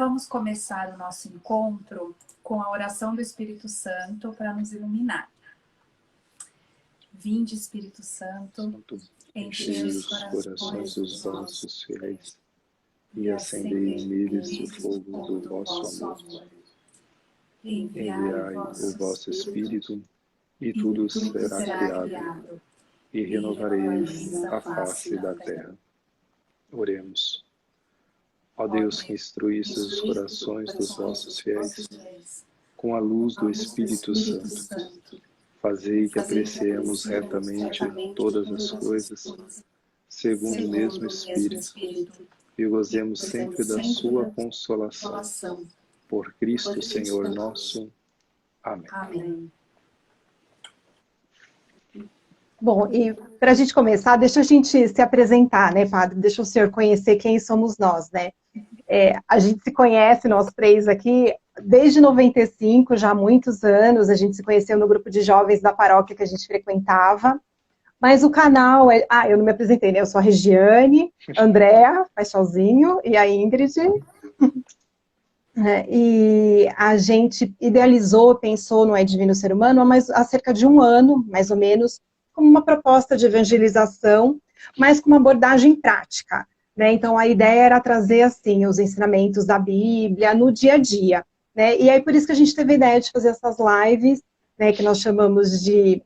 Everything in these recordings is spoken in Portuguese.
vamos começar o nosso encontro com a oração do Espírito Santo para nos iluminar. Vinde, Espírito Santo, enchei os corações dos vossos fiéis e acendei neles o fogo do vosso amor. Enviai o vosso Espírito, e tudo será criado, e renovareis a face da terra. Oremos. Ó Deus, que instruíste os corações dos vossos fiéis com a luz do Espírito Santo, fazei que apreciemos retamente todas as coisas, segundo o mesmo Espírito, e gozemos sempre da sua consolação. Por Cristo, Senhor nosso. Amém. Bom, e para a gente começar, deixa a gente se apresentar, né, Padre? Deixa o senhor conhecer quem somos nós, né? A gente se conhece, nós três aqui, desde 95, já há muitos anos. A gente se conheceu no grupo de jovens da paróquia que a gente frequentava. Mas o canal é... eu não me apresentei, né? Eu sou a Regiane, Andréa, Paixãozinho, e a Ingrid. E a gente idealizou, pensou no É Divino Ser Humano há cerca de um ano, mais ou menos, como uma proposta de evangelização, mas com uma abordagem prática, né? Então, a ideia era trazer, assim, os ensinamentos da Bíblia no dia a dia, né? E aí, por isso que a gente teve a ideia de fazer essas lives, né, que nós chamamos de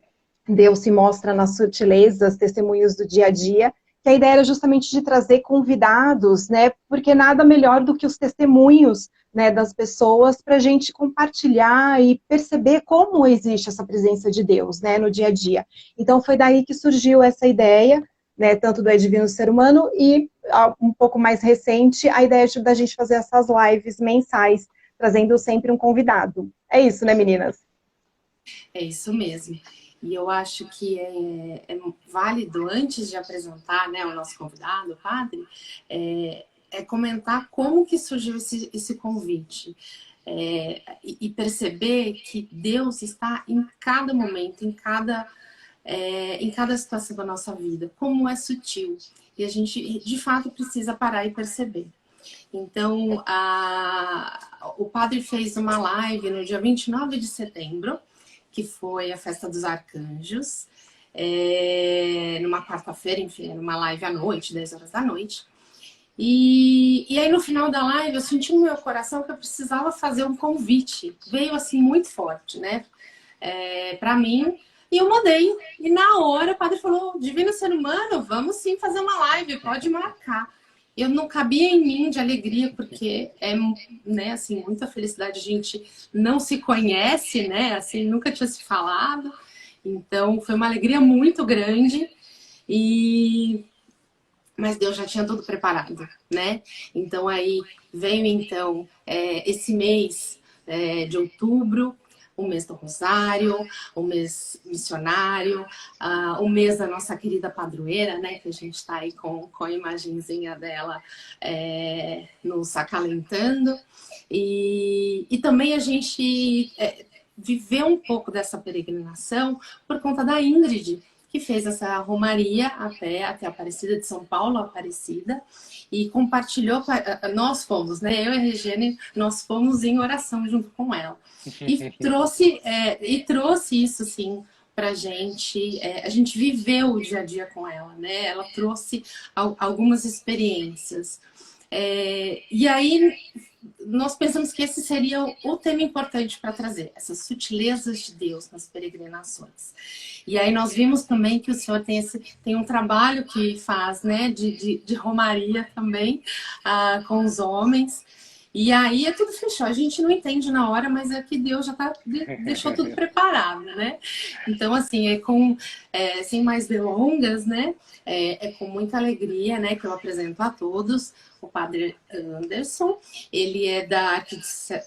Deus se mostra nas sutilezas, testemunhos do dia a dia, que a ideia era justamente de trazer convidados, né? Porque nada melhor do que os testemunhos, né, das pessoas para a gente compartilhar e perceber como existe essa presença de Deus, né, no dia a dia. Então foi daí que surgiu essa ideia, né, tanto do É Divino Ser Humano e um pouco mais recente a ideia da gente fazer essas lives mensais, trazendo sempre um convidado. É isso, né, meninas? É isso mesmo. E eu acho que é válido, antes de apresentar, né, o nosso convidado, o padre, comentar como que surgiu esse convite. E perceber que Deus está em cada momento, em cada situação da nossa vida, como é sutil. E a gente, de fato, precisa parar e perceber. Então, o padre fez uma live no dia 29 de setembro, que foi a Festa dos Arcanjos, numa quarta-feira, enfim, numa live à noite, 10 horas da noite. E aí, no final da live, eu senti no meu coração que eu precisava fazer um convite. Veio, assim, muito forte, né? Para mim, e eu mandei. E na hora, o padre falou, Divino Ser Humano, vamos sim fazer uma live, pode marcar. Eu não cabia em mim de alegria, porque né, assim, muita felicidade. A gente não se conhece, né? Assim, nunca tinha se falado. Então, foi uma alegria muito grande. Mas Deus já tinha tudo preparado, né? Então, aí veio, então, esse mês de outubro, o mês do Rosário, o mês missionário, o mês da nossa querida padroeira, né? Que a gente está aí com a imagenzinha dela nos acalentando. E também a gente viveu um pouco dessa peregrinação por conta da Ingrid, que fez essa romaria até a Aparecida de São Paulo, Aparecida, e compartilhou, nós fomos, né? Eu e a Regiane, nós fomos em oração junto com ela. E trouxe isso, assim, pra gente. A gente viveu o dia a dia com ela, né? Ela trouxe algumas experiências. E aí nós pensamos que esse seria o tema importante para trazer, essas sutilezas de Deus nas peregrinações. E aí nós vimos também que o senhor tem um trabalho que faz, né, de romaria também, com os homens. E aí tudo fechou. A gente não entende na hora, mas é que Deus já deixou tudo preparado, né? Então, assim, sem mais delongas, né? Com muita alegria, né, que eu apresento a todos o padre Anderson. Ele é da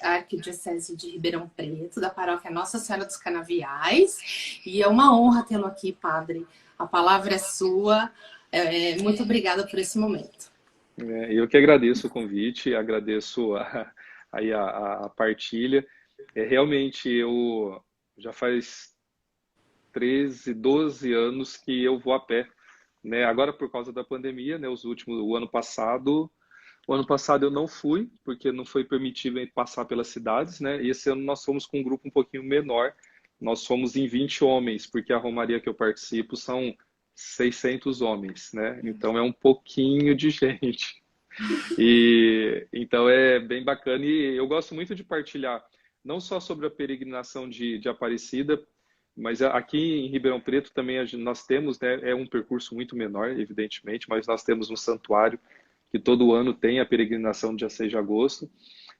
Arquidiocese de Ribeirão Preto, da paróquia Nossa Senhora dos Canaviais. E é uma honra tê-lo aqui, padre. A palavra é sua. Muito obrigada por esse momento. Eu que agradeço o convite, agradeço a partilha. Realmente, eu já faz 13, 12 anos que eu vou a pé, né? Agora, por causa da pandemia, né? O ano passado, O ano passado eu não fui, porque não foi permitido passar pelas cidades, né? E esse ano nós fomos com um grupo um pouquinho menor. Nós fomos em 20 homens, porque a romaria que eu participo são 600 homens, né? Então é um pouquinho de gente. E então é bem bacana e eu gosto muito de partilhar não só sobre a peregrinação de Aparecida, mas aqui em Ribeirão Preto também nós temos, né, é um percurso muito menor, evidentemente, mas nós temos um santuário que todo ano tem a peregrinação do dia 6 de agosto.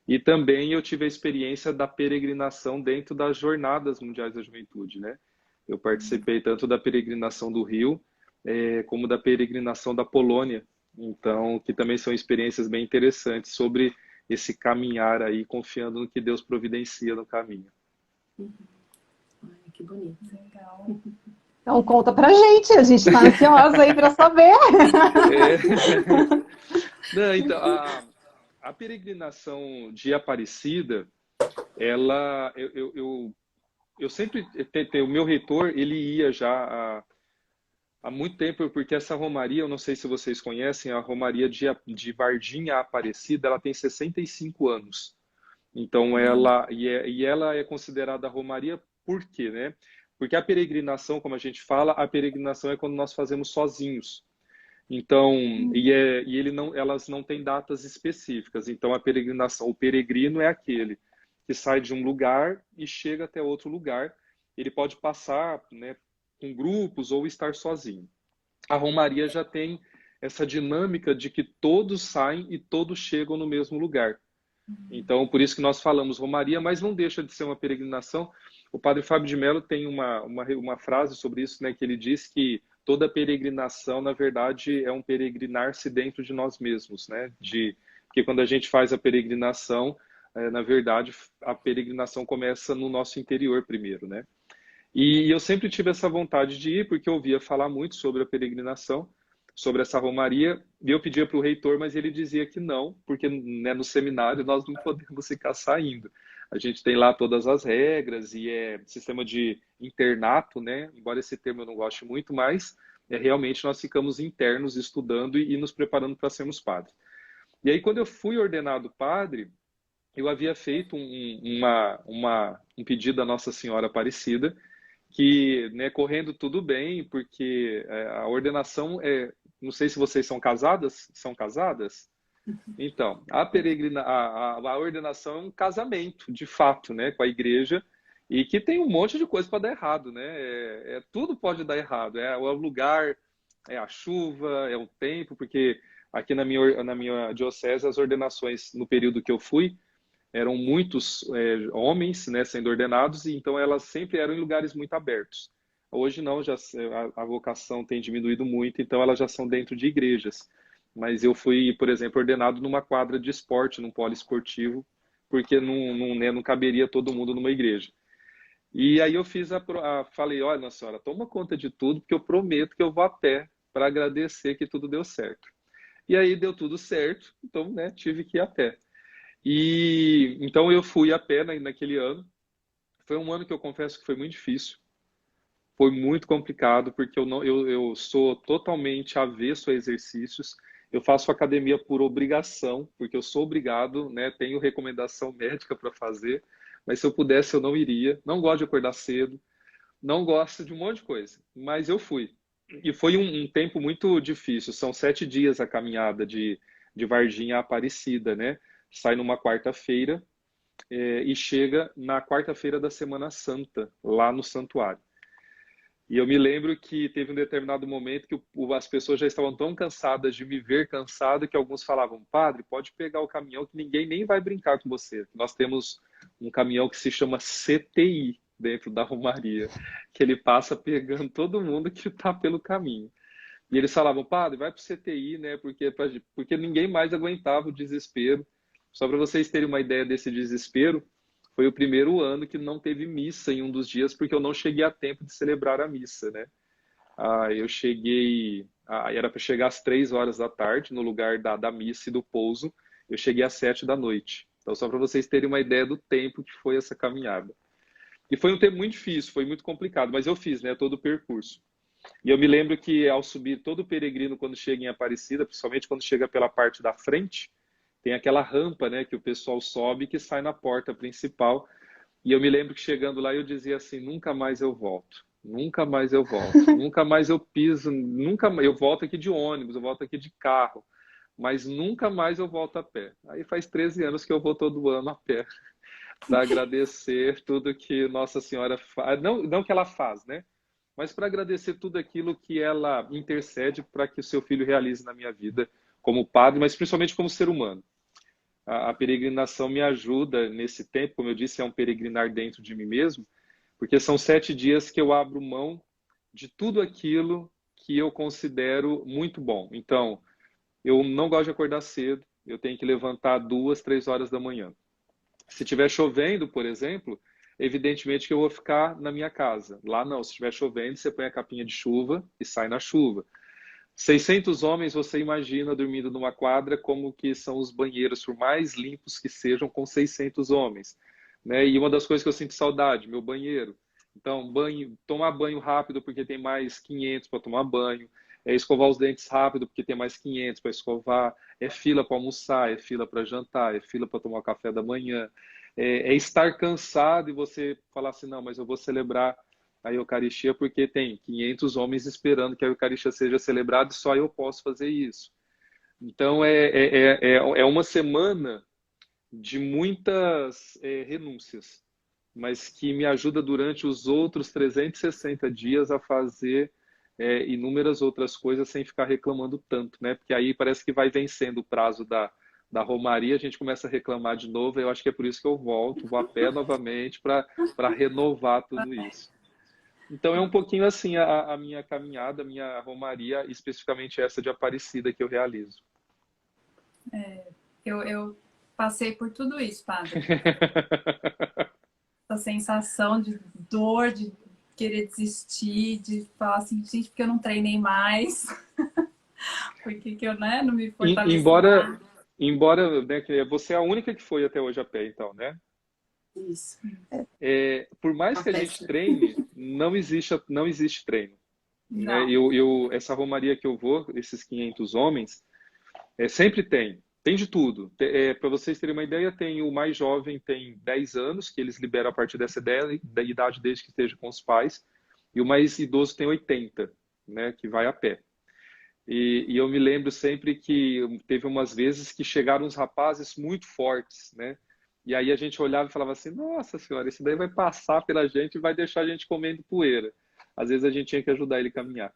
E também eu tive a experiência da peregrinação dentro das Jornadas Mundiais da Juventude, né? Eu participei tanto da peregrinação do Rio, como da peregrinação da Polônia. Então, que também são experiências bem interessantes sobre esse caminhar aí, confiando no que Deus providencia no caminho. Ai, que bonito. Legal. Então conta pra gente, a gente tá ansiosa aí para saber. Não, então, a peregrinação de Aparecida, ela, eu sempre, o meu reitor, ele ia já há muito tempo, porque essa romaria, eu não sei se vocês conhecem, a romaria de Varginha a Aparecida, ela tem 65 anos. Então, ela é considerada romaria por quê, né? Porque a peregrinação, como a gente fala, a peregrinação é quando nós fazemos sozinhos. Então, elas não têm datas específicas. Então, a peregrinação, o peregrino é aquele que sai de um lugar e chega até outro lugar. Ele pode passar, né, com grupos ou estar sozinho. A romaria já tem essa dinâmica de que todos saem e todos chegam no mesmo lugar. Então, por isso que nós falamos romaria, mas não deixa de ser uma peregrinação. O padre Fábio de Mello tem uma frase sobre isso, né, que ele diz que toda peregrinação, na verdade, é um peregrinar-se dentro de nós mesmos, né? Porque quando a gente faz a peregrinação, na verdade, a peregrinação começa no nosso interior primeiro, né? E eu sempre tive essa vontade de ir, porque eu ouvia falar muito sobre a peregrinação, sobre essa romaria, e eu pedia para o reitor, mas ele dizia que não, porque, né, no seminário nós não podemos ficar saindo. A gente tem lá todas as regras e é sistema de internato, né? Embora esse termo eu não goste muito, mas realmente nós ficamos internos estudando e nos preparando para sermos padres. E aí, quando eu fui ordenado padre, eu havia feito um pedido à Nossa Senhora Aparecida, que, né, correndo tudo bem, porque a ordenação não sei se vocês são casadas, são casadas? Então, a ordenação é um casamento, de fato, né, com a igreja, e que tem um monte de coisa para dar errado, né? Tudo pode dar errado. É o lugar, é a chuva, é o tempo, porque aqui na minha diocese as ordenações, no período que eu fui, eram muitos homens, né, sendo ordenados, e então elas sempre eram em lugares muito abertos. Hoje não, a vocação tem diminuído muito, então elas já são dentro de igrejas. Mas eu fui, por exemplo, ordenado numa quadra de esporte, num poliesportivo, porque não caberia todo mundo numa igreja. E aí eu falei, olha, Nossa Senhora, toma conta de tudo, porque eu prometo que eu vou a pé para agradecer que tudo deu certo. E aí deu tudo certo, então, né, tive que ir a pé. E então eu fui a pé naquele ano. Foi um ano que eu confesso que foi muito difícil. Foi muito complicado, porque eu sou totalmente avesso a exercícios. Eu faço academia por obrigação, porque eu sou obrigado, né? Tenho recomendação médica para fazer, mas se eu pudesse eu não iria. Não gosto de acordar cedo, não gosto de um monte de coisa, mas eu fui. E foi um tempo muito difícil. São 7 dias a caminhada de Varginha a Aparecida, né? Sai numa quarta-feira e chega na quarta-feira da Semana Santa, lá no santuário. E eu me lembro que teve um determinado momento que as pessoas já estavam tão cansadas de me ver cansado que alguns falavam, padre, pode pegar o caminhão que ninguém nem vai brincar com você. Nós temos um caminhão que se chama CTI dentro da Romaria, que ele passa pegando todo mundo que está pelo caminho. E eles falavam, padre, vai para o CTI, né? Porque ninguém mais aguentava o desespero. Só para vocês terem uma ideia desse desespero, foi o primeiro ano que não teve missa em um dos dias, porque eu não cheguei a tempo de celebrar a missa, né? Eu cheguei, era para chegar às 3 horas da tarde, no lugar da missa e do pouso, eu cheguei às 7 da noite. Então, só para vocês terem uma ideia do tempo que foi essa caminhada. E foi um tempo muito difícil, foi muito complicado, mas eu fiz, né, todo o percurso. E eu me lembro que ao subir todo o peregrino, quando chega em Aparecida, principalmente quando chega pela parte da frente, tem aquela rampa, né, que o pessoal sobe e que sai na porta principal. E eu me lembro que chegando lá eu dizia assim, nunca mais eu volto. Nunca mais eu volto. Nunca mais eu piso, nunca eu volto aqui de ônibus, eu volto aqui de carro, mas nunca mais eu volto a pé. Aí faz 13 anos que eu vou todo ano a pé para agradecer tudo que Nossa Senhora faz, não que ela faz, né? Mas para agradecer tudo aquilo que ela intercede para que o seu filho realize na minha vida como padre, mas principalmente como ser humano. A peregrinação me ajuda nesse tempo, como eu disse, é um peregrinar dentro de mim mesmo, porque são 7 dias que eu abro mão de tudo aquilo que eu considero muito bom. Então, eu não gosto de acordar cedo, eu tenho que levantar 2, 3 horas da manhã. Se estiver chovendo, por exemplo, evidentemente que eu vou ficar na minha casa. Lá não, se estiver chovendo, você põe a capinha de chuva e sai na chuva. 600 homens, você imagina dormindo numa quadra como que são os banheiros, por mais limpos que sejam, com 600 homens. Né? E uma das coisas que eu sinto saudade, meu banheiro. Então, tomar banho rápido porque tem mais 500 para tomar banho. É escovar os dentes rápido porque tem mais 500 para escovar. É fila para almoçar, é fila para jantar, é fila para tomar o café da manhã. É estar cansado e você falar assim, não, mas eu vou celebrar a Eucaristia porque tem 500 homens esperando que a Eucaristia seja celebrada e só eu posso fazer isso. Então, é uma semana de muitas renúncias, mas que me ajuda durante os outros 360 dias a fazer inúmeras outras coisas sem ficar reclamando tanto, né? Porque aí parece que vai vencendo o prazo da Romaria, a gente começa a reclamar de novo, e eu acho que é por isso que eu volto, vou a pé novamente para renovar tudo isso. Então é um pouquinho assim a minha caminhada, a minha Romaria, especificamente essa de Aparecida que eu realizo. Eu passei por tudo isso, padre. Essa sensação de dor, de querer desistir, de falar assim, gente, porque eu não treinei mais. Porque que eu, né, não me fortaleci. Embora né, você é a única que foi até hoje a pé, então, né? Isso. Por mais que a gente treine, não existe treino. Não. Né? Essa romaria que eu vou, esses 500 homens, sempre tem de tudo. Para vocês terem uma ideia, tem o mais jovem tem 10 anos, que eles liberam a partir dessa ideia, da idade desde que esteja com os pais, e o mais idoso tem 80, né, que vai a pé. E eu me lembro sempre que teve umas vezes que chegaram uns rapazes muito fortes, né? E aí a gente olhava e falava assim, nossa senhora, esse daí vai passar pela gente e vai deixar a gente comendo poeira. Às vezes a gente tinha que ajudar ele a caminhar.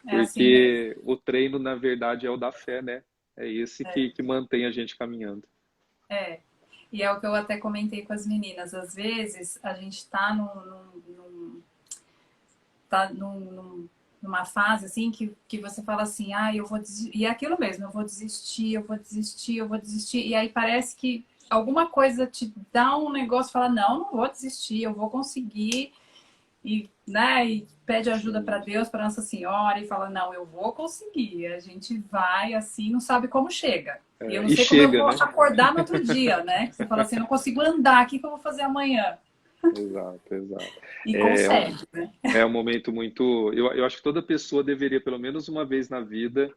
Porque assim o treino, na verdade, é o da fé, né? É esse que mantém a gente caminhando. E é o que eu até comentei com as meninas. Às vezes a gente está numa fase assim que você fala assim, eu vou desistir. E é aquilo mesmo, eu vou desistir. E aí parece que alguma coisa te dá um negócio, fala, não vou desistir, eu vou conseguir. E, né, e pede ajuda para Deus, para Nossa Senhora, e fala, não, eu vou conseguir. A gente vai assim, não sabe como chega. E eu não sei como eu vou acordar no outro dia, né? Você fala assim, não consigo andar, o que eu vou fazer amanhã? Exato. E consegue, né? É um momento muito... Eu acho que toda pessoa deveria, pelo menos uma vez na vida,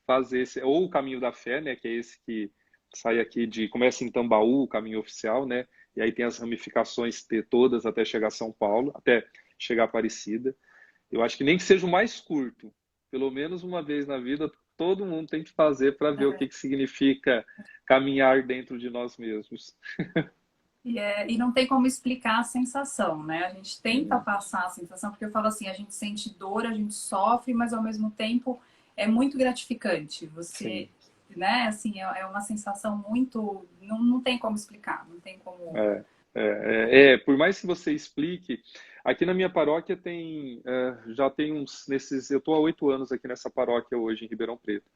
fazer ou o caminho da fé, né? Que é esse que sai aqui começa em Tambaú, o caminho oficial, né? E aí tem as ramificações todas até chegar a São Paulo, até chegar a Aparecida. Eu acho que nem que seja o mais curto, pelo menos uma vez na vida, todo mundo tem que fazer para ver o que significa caminhar dentro de nós mesmos. E não tem como explicar a sensação, né? A gente tenta passar a sensação, porque eu falo assim, a gente sente dor, a gente sofre, mas ao mesmo tempo é muito gratificante. Você, né? Assim, é uma sensação muito... Não tem como explicar, não tem como... Por mais que você explique, aqui na minha paróquia já tem eu estou há 8 anos aqui nessa paróquia hoje, em Ribeirão Preto.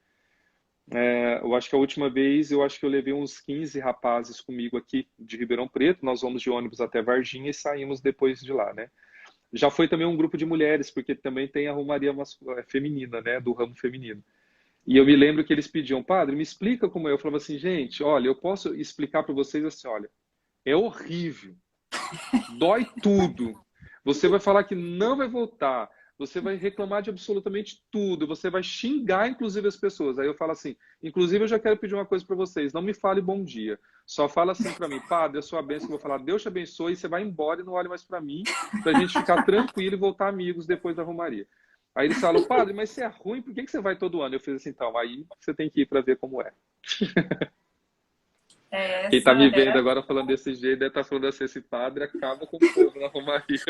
Eu acho que a última vez, eu levei uns 15 rapazes comigo aqui de Ribeirão Preto, nós vamos de ônibus até Varginha e saímos depois de lá, né? Já foi também um grupo de mulheres, porque também tem a romaria feminina, né, do ramo feminino. E eu me lembro que eles pediam, padre, me explica como é. Eu falava assim, gente, olha, eu posso explicar para vocês assim, olha, é horrível, dói tudo, você vai falar que não vai voltar, você vai reclamar de absolutamente tudo, você vai xingar inclusive as pessoas. Aí eu falo assim, inclusive eu já quero pedir uma coisa para vocês, não me fale bom dia, só fala assim para mim, padre, a sua bênção, eu vou falar, Deus te abençoe, e você vai embora e não olhe mais para mim, para a gente ficar tranquilo e voltar amigos depois da romaria. Aí eles falam, padre, mas você é ruim, por que você vai todo ano? Eu fiz assim, então, aí você tem que ir para ver como é. Quem está me vendo agora falando desse jeito, deve estar falando assim, esse padre acaba com o povo na romaria.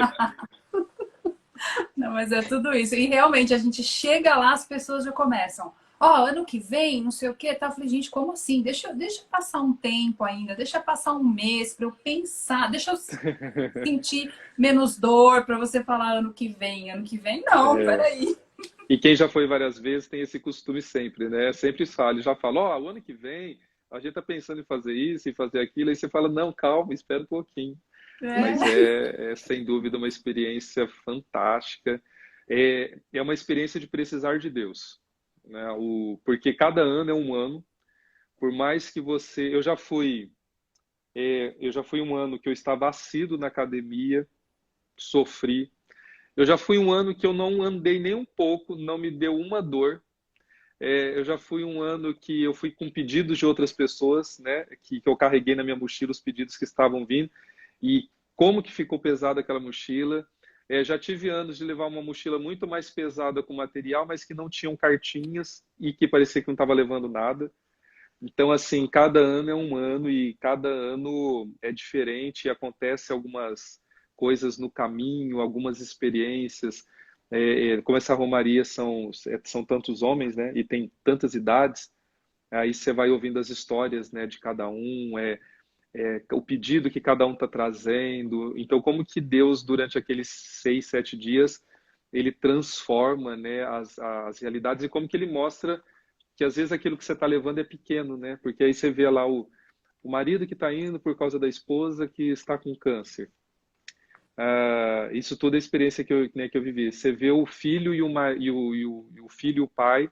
Não, mas é tudo isso. E realmente a gente chega lá, as pessoas já começam. Ó, ano que vem, não sei o que, tá? Eu falei, gente, como assim? Deixa passar um tempo ainda, deixa passar um mês para eu pensar, deixa eu sentir menos dor para você falar ano que vem. Ano que vem, não, peraí. E quem já foi várias vezes tem esse costume sempre, né? Sempre fala, já fala, ó, o ano que vem a gente tá pensando em fazer isso e fazer aquilo, aí você fala, não, calma, espera um pouquinho. Mas é sem dúvida uma experiência fantástica. É uma experiência de precisar de Deus, né? Porque cada ano é um ano. Por mais que você... Eu já fui um ano que eu estava assíduo na academia, sofri. Eu já fui um ano que eu não andei nem um pouco, não me deu uma dor. Eu já fui um ano que eu fui com pedidos de outras pessoas, né? Que eu carreguei na minha mochila os pedidos que estavam vindo. E como que ficou pesada aquela mochila. Já tive anos de levar uma mochila muito mais pesada com material, mas que não tinham cartinhas e que parecia que não estava levando nada. Então, assim, cada ano é um ano e cada ano é diferente e acontece algumas coisas no caminho, algumas experiências. Como essa romaria são tantos homens, né? E tem tantas idades, aí você vai ouvindo as histórias, né, de cada um, o pedido que cada um está trazendo. Então, como que Deus, durante aqueles 6, 7 dias, ele transforma, né, as realidades e como que ele mostra que às vezes aquilo que você está levando é pequeno, né? Porque aí você vê lá o marido que está indo por causa da esposa que está com câncer. Isso tudo é a experiência que eu vivi. Você vê o filho e o filho e o pai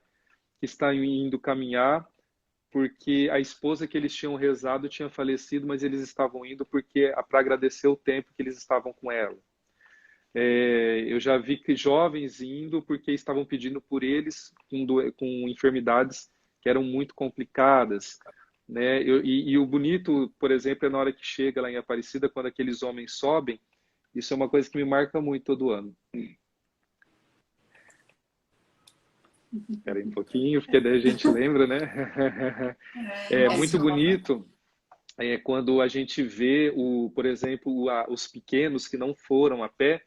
que estão indo caminhar porque a esposa que eles tinham rezado tinha falecido, mas eles estavam indo porque para agradecer o tempo que eles estavam com ela. Eu já vi que jovens indo porque estavam pedindo por eles com enfermidades que eram muito complicadas, né? E o bonito, por exemplo, é na hora que chega lá em Aparecida, quando aqueles homens sobem. Isso é uma coisa que me marca muito todo ano. Espera aí um pouquinho, porque daí a gente lembra, né? É muito bonito quando a gente vê, por exemplo, os pequenos que não foram a pé,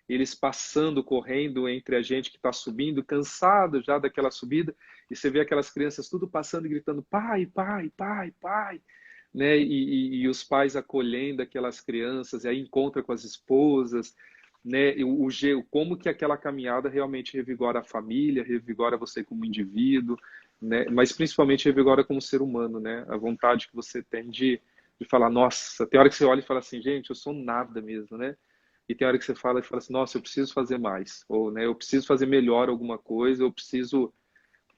eles passando, correndo entre a gente que está subindo, cansado já daquela subida, e você vê aquelas crianças tudo passando e gritando, pai, pai, pai, pai, né? E os pais acolhendo aquelas crianças, e aí encontra com as esposas, né? Como que aquela caminhada realmente revigora a família, revigora você como indivíduo, né? Mas principalmente revigora como ser humano, né? A vontade que você tem de falar, nossa, tem hora que você olha e fala assim, gente, eu sou nada mesmo, né? E tem hora que você fala e fala assim, nossa, eu preciso fazer mais, ou né, eu preciso fazer melhor alguma coisa, eu preciso.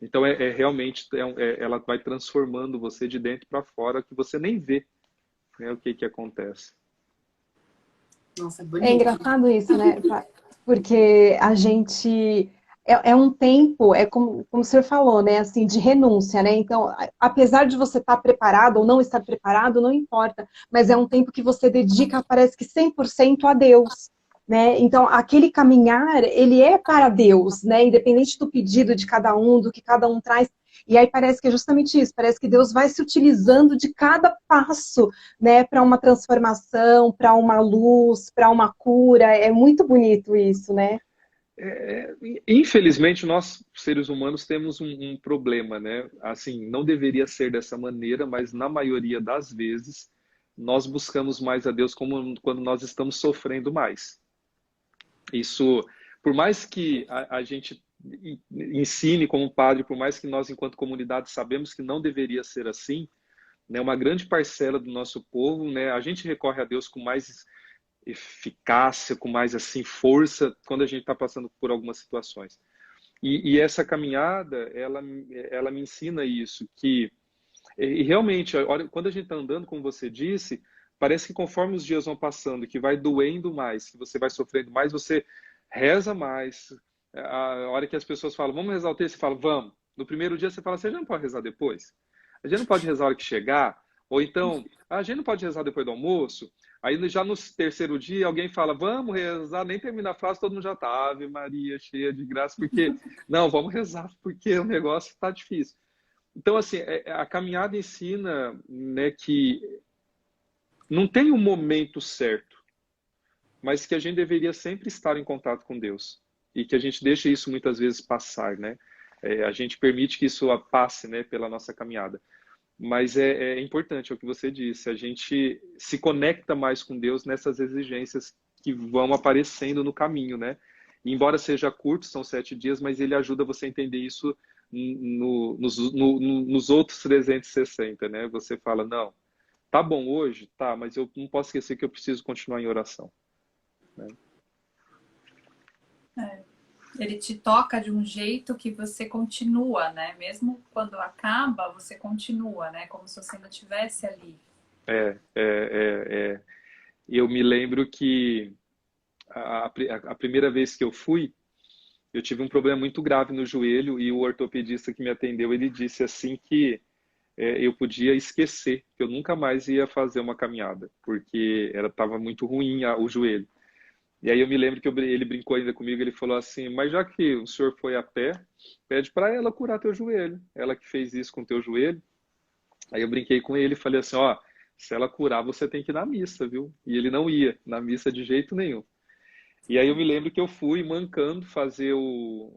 Então realmente ela vai transformando você de dentro para fora, que você nem vê, né, o que acontece. Nossa, bonito. É engraçado isso, né? Porque a gente... É um tempo, como o senhor falou, né? Assim, de renúncia, né? Então, apesar de você estar preparado ou não estar preparado, não importa. Mas é um tempo que você dedica, parece que 100% a Deus, né? Então, aquele caminhar, ele é para Deus, né? Independente do pedido de cada um, do que cada um traz. E aí parece que é justamente isso, parece que Deus vai se utilizando de cada passo, né, para uma transformação, para uma luz, para uma cura. É muito bonito isso, né? Infelizmente, nós, seres humanos, temos um problema, né? Assim, não deveria ser dessa maneira, mas na maioria das vezes, nós buscamos mais a Deus quando nós estamos sofrendo mais. Isso, por mais que a gente ensine como padre, por mais que nós, enquanto comunidade, sabemos que não deveria ser assim, né? Uma grande parcela do nosso povo, né? A gente recorre a Deus com mais eficácia, com mais assim força quando a gente está passando por algumas situações. E essa caminhada, ela me ensina isso, que e realmente, quando a gente está andando, como você disse, parece que conforme os dias vão passando, que vai doendo mais, que você vai sofrendo mais, você reza mais, A hora que as pessoas falam, vamos rezar o texto, você fala, vamos. No primeiro dia você fala, você já não pode rezar depois? A gente não pode rezar a hora que chegar? Ou então, a gente não pode rezar depois do almoço? Aí já no terceiro dia alguém fala, vamos rezar, nem termina a frase, todo mundo já tá, Ave Maria, cheia de graça, porque, não, vamos rezar, porque o negócio está difícil. Então, assim, a caminhada ensina, né, que não tem um momento certo, mas que a gente deveria sempre estar em contato com Deus. E que a gente deixa isso muitas vezes passar, né? A gente permite que isso passe, né, pela nossa caminhada. Mas é importante, é o que você disse, a gente se conecta mais com Deus nessas exigências que vão aparecendo no caminho, né? E embora seja curto, são 7 dias, mas ele ajuda você a entender isso nos outros 360, né? Você fala, não, tá bom hoje? Tá, mas eu não posso esquecer que eu preciso continuar em oração. Né? Ele te toca de um jeito que você continua, né? Mesmo quando acaba, você continua, né? Como se você ainda estivesse ali. Eu me lembro que a primeira vez que eu fui, eu tive um problema muito grave no joelho e o ortopedista que me atendeu, ele disse assim que eu podia esquecer, que eu nunca mais ia fazer uma caminhada, porque estava muito ruim o joelho. E aí eu me lembro que ele brincou ainda comigo, ele falou assim, mas já que o senhor foi a pé, pede para ela curar teu joelho. Ela que fez isso com teu joelho. Aí eu brinquei com ele e falei assim, ó, se ela curar, você tem que ir na missa, viu? E ele não ia na missa de jeito nenhum. E aí eu me lembro que eu fui mancando fazer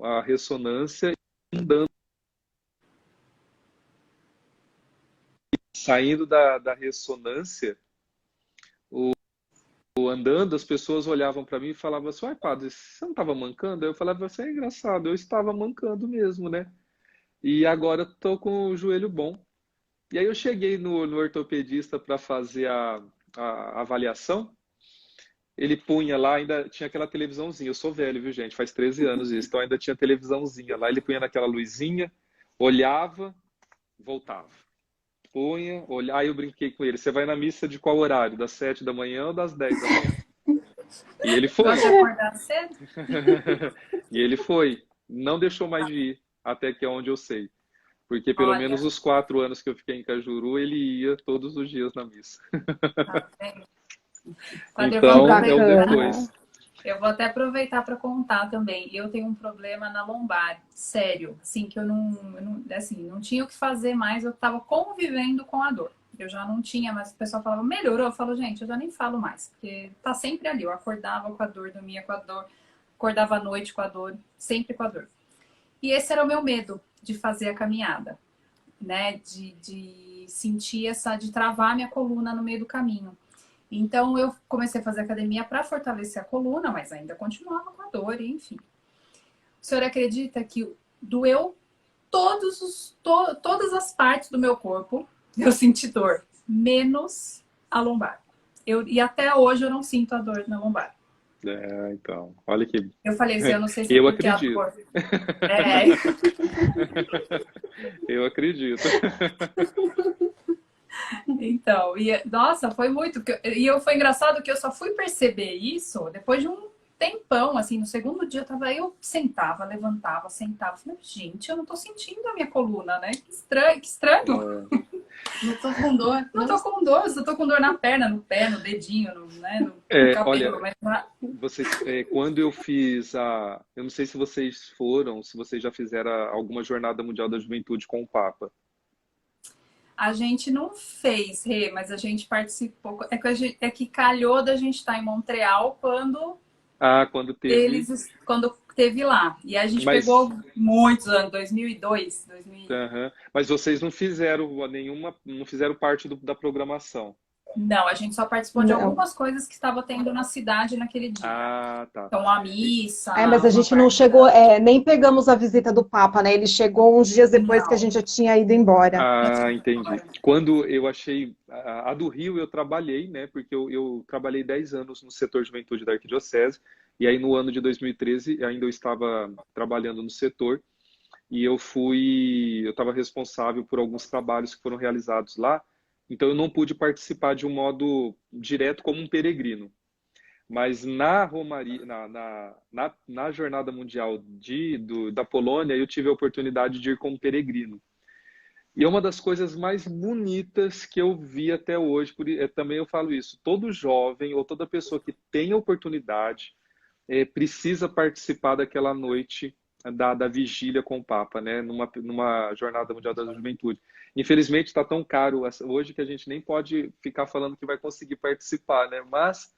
a ressonância, andando, saindo da ressonância, andando, as pessoas olhavam para mim e falavam assim, uai, padre, você não estava mancando? Aí eu falava assim, é engraçado, eu estava mancando mesmo, né? E agora estou com o joelho bom. E aí eu cheguei no ortopedista para fazer a avaliação, ele punha lá, ainda tinha aquela televisãozinha, eu sou velho, viu gente, faz 13 anos isso, então ainda tinha televisãozinha lá, ele punha naquela luzinha, olhava, voltava. Punha, olhava, aí eu brinquei com ele, você vai na missa de qual horário? Das 7 da manhã ou das 10 da manhã? E ele foi. Gosta de acordar cedo? E ele foi. Não deixou mais de ir, até que é onde eu sei. Porque pelo Olha, menos os 4 anos que eu fiquei em Cajuru, ele ia todos os dias na missa. tá bem. Padre, Então, bacana. é o depois. eu vou até aproveitar para contar também. Eu tenho um problema na lombar, sério. Assim, que eu não tinha o que fazer mais, eu estava convivendo com a dor. Eu já não tinha, mas o pessoal falava, melhorou. Eu falo, gente, eu já nem falo mais, porque tá sempre ali. Eu acordava com a dor, dormia com a dor, acordava à noite com a dor, sempre com a dor. E esse era o meu medo de fazer a caminhada, né? De sentir de travar minha coluna no meio do caminho. Então eu comecei a fazer academia para fortalecer a coluna, mas ainda continuava com a dor, enfim. O senhor acredita que doeu todas as partes do meu corpo? Eu senti dor, menos a lombar. E até hoje eu não sinto a dor na lombar. Então, olha que... Eu falei assim, eu não sei se eu é porque acredito. a dor... Eu acredito. Então, nossa, foi muito. Foi engraçado que eu só fui perceber isso depois de um tempão, assim, no segundo dia eu sentava, levantava, sentava. Falei, gente, eu não tô sentindo a minha coluna, né? Que estranho. Não tô com dor. Não tô com dor, só tô com dor na perna, no pé, no dedinho, no cabelo. Olha, quando eu fiz eu não sei se vocês foram, se vocês já fizeram alguma Jornada Mundial da Juventude com o Papa. A gente não fez, Rê, mas a gente participou. É que calhou da gente estar em Montreal quando quando teve. Quando teve lá. E a gente pegou muitos anos, 2002. Mas vocês não fizeram não fizeram parte da programação. Não, a gente só participou de algumas coisas que estava tendo na cidade naquele dia. Tá. Então, a missa... mas a gente não chegou, nem pegamos a visita do Papa, né? Ele chegou uns dias depois que a gente já tinha ido embora. Entendi. Quando eu achei... A do Rio eu trabalhei, né? Porque eu trabalhei 10 anos no setor de juventude da Arquidiocese. E aí no ano de 2013 ainda eu estava trabalhando no setor. E eu estava responsável por alguns trabalhos que foram realizados lá. Então eu não pude participar de um modo direto como um peregrino. Mas na Romaria, na Jornada Mundial da Polônia, eu tive a oportunidade de ir como peregrino. E é uma das coisas mais bonitas que eu vi até hoje. Também eu falo isso. Todo jovem ou toda pessoa que tem a oportunidade precisa participar daquela noite da vigília com o Papa, né? Numa Jornada Mundial da Juventude. Infelizmente está tão caro hoje que a gente nem pode ficar falando que vai conseguir participar, né? Mas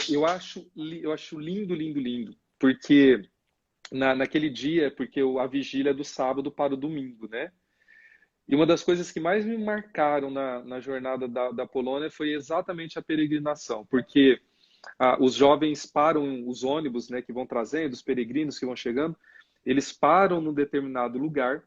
eu acho lindo, lindo, lindo. Porque naquele dia, porque a vigília é do sábado para o domingo, né? E uma das coisas que mais me marcaram na jornada da Polônia foi exatamente a peregrinação, porque os jovens param, os ônibus, né, que vão trazendo, os peregrinos que vão chegando, eles param num determinado lugar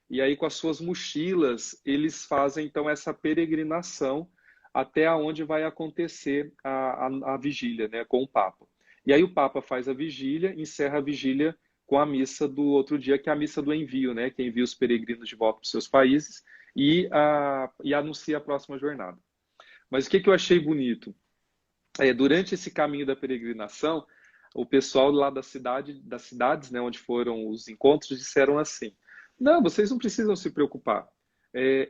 e aí com as suas mochilas eles fazem então essa peregrinação até onde vai acontecer a vigília, né, com o Papa. E aí o Papa faz a vigília, encerra a vigília com a missa do outro dia, que é a missa do envio, né? Que envia os peregrinos de volta para os seus países e anuncia a próxima jornada. Mas o que eu achei bonito? Durante esse caminho da peregrinação, o pessoal lá das cidades, né, onde foram os encontros, disseram assim: não, vocês não precisam se preocupar.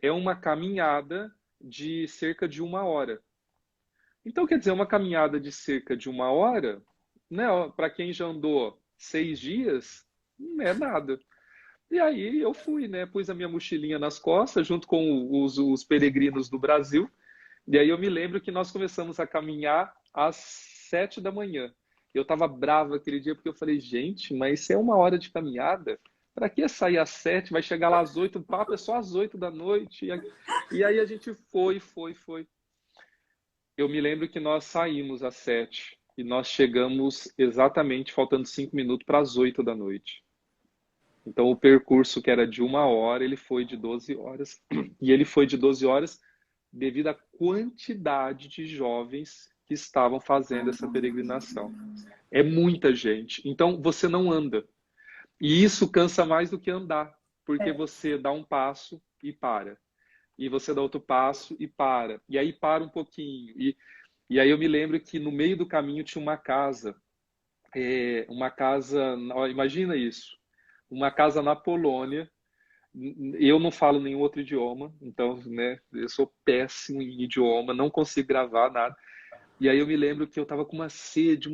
É uma caminhada de cerca de 1 hora. Então, quer dizer, uma caminhada de cerca de 1 hora, né, para quem já andou 6 dias, não é nada. E aí eu fui, né? Pus a minha mochilinha nas costas, junto com os peregrinos do Brasil. E aí eu me lembro que nós começamos a caminhar às 7 da manhã. Eu estava bravo aquele dia, porque eu falei, gente, mas isso é 1 hora de caminhada? Para que sair às 7? Vai chegar lá às 8, o papo é só às 8 da noite. E aí a gente foi. Eu me lembro que nós saímos às 7 e nós chegamos exatamente faltando 5 minutos para as 8 da noite. Então o percurso que era de 1 hora, ele foi de 12 horas. E ele foi de 12 horas devido à quantidade de jovens que estavam fazendo essa peregrinação. É muita gente. Então você não anda. E isso cansa mais do que andar, porque você dá um passo e para. E você dá outro passo e para. E aí para um pouquinho. E aí eu me lembro que no meio do caminho tinha uma casa. Imagina isso. Uma casa na Polônia. Eu não falo nenhum outro idioma, então, né, eu sou péssimo em idioma, não consigo gravar nada. E aí eu me lembro que eu estava com uma sede,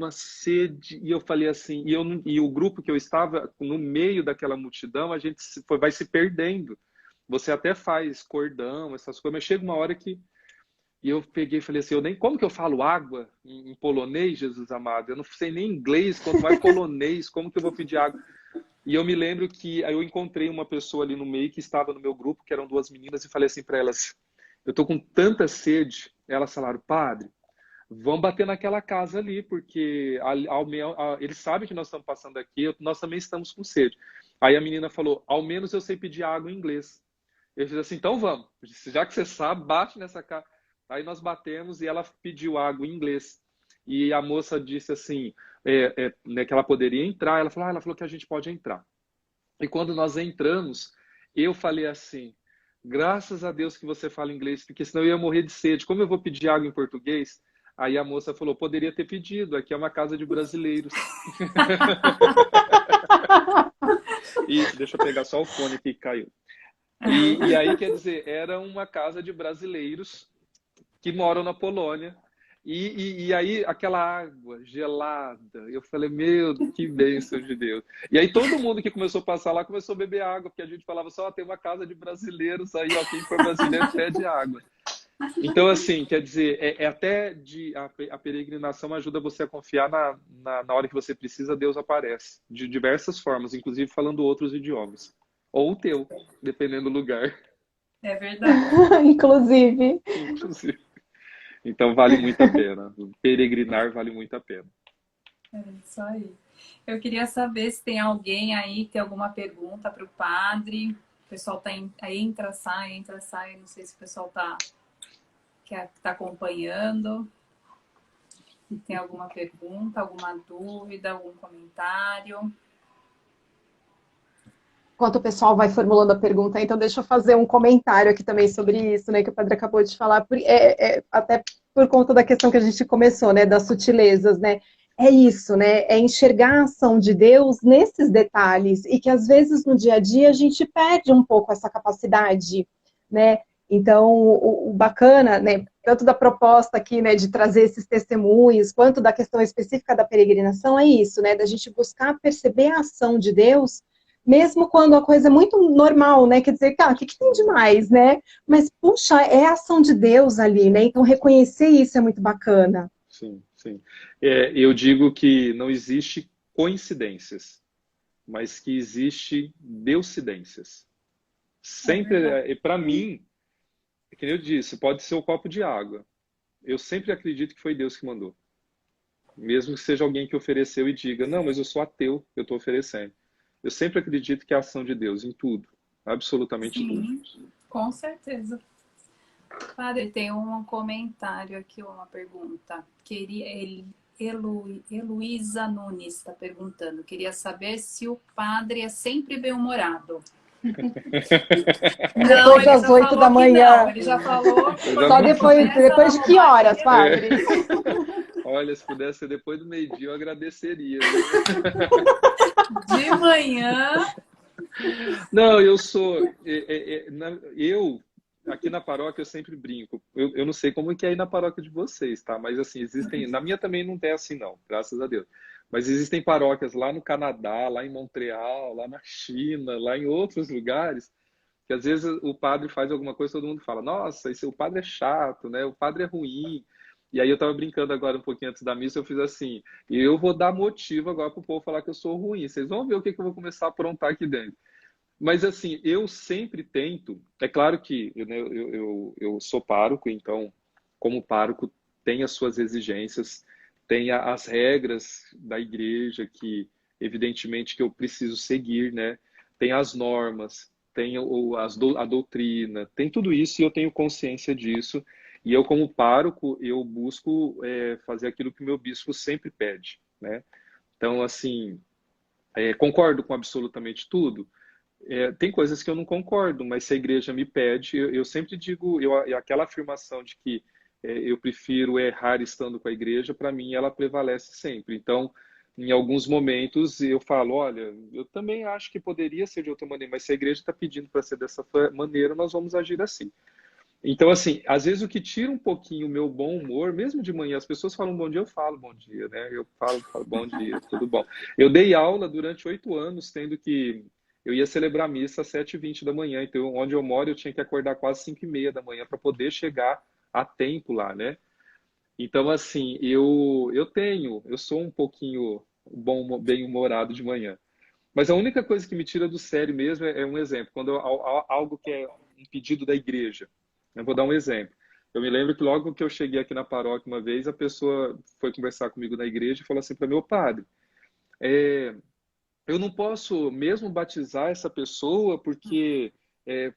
e eu falei assim, e o grupo que eu estava, no meio daquela multidão, a gente vai se perdendo. Você até faz cordão, essas coisas, mas chega uma hora que... E eu peguei e falei assim, como que eu falo água em polonês, Jesus amado? Eu não sei nem inglês, quanto mais polonês, como que eu vou pedir água? E eu me lembro que eu encontrei uma pessoa ali no meio que estava no meu grupo, que eram 2 meninas, e falei assim para elas, eu tô com tanta sede. Elas falaram, padre, vamos bater naquela casa ali, porque eles sabem que nós estamos passando aqui, nós também estamos com sede. Aí a menina falou, ao menos eu sei pedir água em inglês. Eu fiz assim, então vamos, já que você sabe, bate nessa casa. Aí nós batemos e ela pediu água em inglês. E a moça disse assim, né, que ela poderia entrar. Ela falou que a gente pode entrar. E quando nós entramos, eu falei assim, graças a Deus que você fala inglês, porque senão eu ia morrer de sede. Como eu vou pedir água em português? Aí a moça falou, poderia ter pedido, aqui é uma casa de brasileiros. E deixa eu pegar só o fone aqui que caiu. E aí, quer dizer, era uma casa de brasileiros que moram na Polônia. E aí, aquela água gelada, eu falei, meu, que bênção de Deus. E aí, todo mundo que começou a passar lá começou a beber água, porque a gente falava só, tem uma casa de brasileiros aí, ó, quem for brasileiro pede água. Então, assim, quer dizer, a peregrinação ajuda você a confiar na hora que você precisa, Deus aparece, de diversas formas, inclusive falando outros idiomas. Ou o teu, dependendo do lugar. É verdade. Inclusive. Então vale muito a pena. Peregrinar vale muito a pena. É isso aí. Eu queria saber se tem alguém aí que tem alguma pergunta para o padre. O pessoal tá aí, entra, sai. Não sei se o pessoal tá acompanhando. Tem alguma pergunta, alguma dúvida, algum comentário? enquanto o pessoal vai formulando a pergunta, então deixa eu fazer um comentário aqui também sobre isso, né, que o padre acabou de falar, até por conta da questão que a gente começou, né, das sutilezas, né, é isso, né, é enxergar a ação de Deus nesses detalhes, e que às vezes no dia a dia a gente perde um pouco essa capacidade, né, então o bacana, né, tanto da proposta aqui, né, de trazer esses testemunhos, quanto da questão específica da peregrinação, é isso, né, da gente buscar perceber a ação de Deus, mesmo quando a coisa é muito normal, né? Quer dizer, cara, o que tem de mais, né? Mas, puxa, é a ação de Deus ali, né? Então, reconhecer isso é muito bacana. Sim, sim. Eu digo que não existe coincidências, mas que existe deucidências. Sempre, para mim, que nem eu disse, pode ser o copo de água. Eu sempre acredito que foi Deus que mandou. Mesmo que seja alguém que ofereceu e diga, não, mas eu sou ateu, eu estou oferecendo. Eu sempre acredito que é a ação de Deus em tudo, absolutamente tudo. Sim, com certeza. Padre, tem um comentário aqui, uma pergunta. Heloísa Nunes está perguntando. Queria saber se o padre é sempre bem-humorado. Depois das 8 da manhã. Não, ele já falou. Só depois de que horas, padre? Olha, se pudesse ser depois do meio-dia, eu agradeceria. De manhã. Não, eu sou. Aqui na paróquia, eu sempre brinco. Eu não sei como que é aí na paróquia de vocês, tá? Mas assim, existem. Na minha também não tem assim, não, graças a Deus. Mas existem paróquias lá no Canadá, lá em Montreal, lá na China, lá em outros lugares, que às vezes o padre faz alguma coisa e todo mundo fala: nossa, o padre é chato, né? O padre é ruim. E aí eu tava brincando agora um pouquinho antes da missa, eu fiz assim, e eu vou dar motivo agora pro povo falar que eu sou ruim. Vocês vão ver o que eu vou começar a aprontar aqui dentro. Mas assim, eu sempre tento, é claro que eu sou pároco, então, como pároco, tem as suas exigências, tem as regras da igreja que, evidentemente, que eu preciso seguir, né? Tem as normas, tem a doutrina, tem tudo isso e eu tenho consciência disso. E eu, como pároco, eu busco fazer aquilo que o meu bispo sempre pede, né? Então, assim, concordo com absolutamente tudo. Tem coisas que eu não concordo, mas se a igreja me pede, eu sempre digo, aquela afirmação de que eu prefiro errar estando com a igreja, para mim ela prevalece sempre. Então, em alguns momentos eu falo, olha, eu também acho que poderia ser de outra maneira, mas se a igreja está pedindo para ser dessa maneira, nós vamos agir assim. Então, assim, às vezes o que tira um pouquinho o meu bom humor, mesmo de manhã, as pessoas falam bom dia, eu falo bom dia, né? Eu falo bom dia, tudo bom. Eu dei aula durante 8 anos, tendo que... Eu ia celebrar a missa às 7h20 da manhã, então onde eu moro eu tinha que acordar quase 5h30 da manhã para poder chegar a tempo lá, né? Então, assim, eu sou um pouquinho bem-humorado de manhã. Mas a única coisa que me tira do sério mesmo é um exemplo, quando algo que é um pedido da igreja. Eu vou dar um exemplo. Eu me lembro que logo que eu cheguei aqui na paróquia uma vez, a pessoa foi conversar comigo na igreja e falou assim para meu padre, eu não posso mesmo batizar essa pessoa porque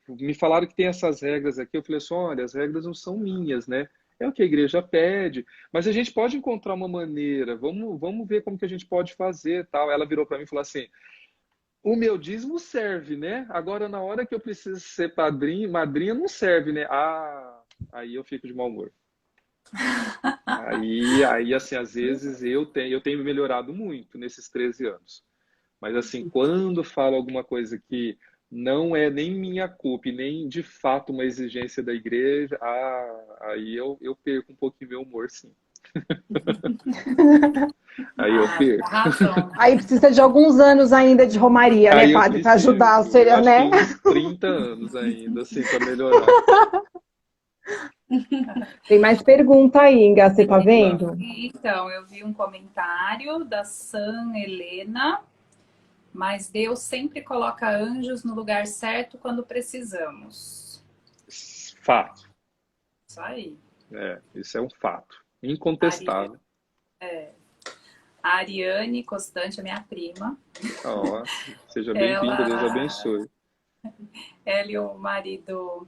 me falaram que tem essas regras aqui. Eu falei assim, olha, as regras não são minhas, né? É o que a igreja pede, mas a gente pode encontrar uma maneira, vamos ver como que a gente pode fazer, tal. Ela virou para mim e falou assim, o meu dízimo serve, né? Agora, na hora que eu preciso ser padrinho, madrinha, não serve, né? Aí eu fico de mau humor. Aí assim, às vezes eu tenho melhorado muito nesses 13 anos. Mas assim, quando falo alguma coisa que não é nem minha culpa e nem de fato uma exigência da igreja, aí eu perco um pouquinho meu humor, sim. Aí eu perco. Aí precisa de alguns anos ainda de romaria, né, padre? Para ajudar, seria, né? Acho que uns 30 anos ainda, assim, para melhorar. Tem mais pergunta aí, Inga, você tá vendo? Então, eu vi um comentário da San Helena, mas Deus sempre coloca anjos no lugar certo quando precisamos. Fato. Isso aí. Isso é um fato. Incontestável. A Ariane Constante é minha prima. Seja bem-vinda, Deus abençoe. Ela e o marido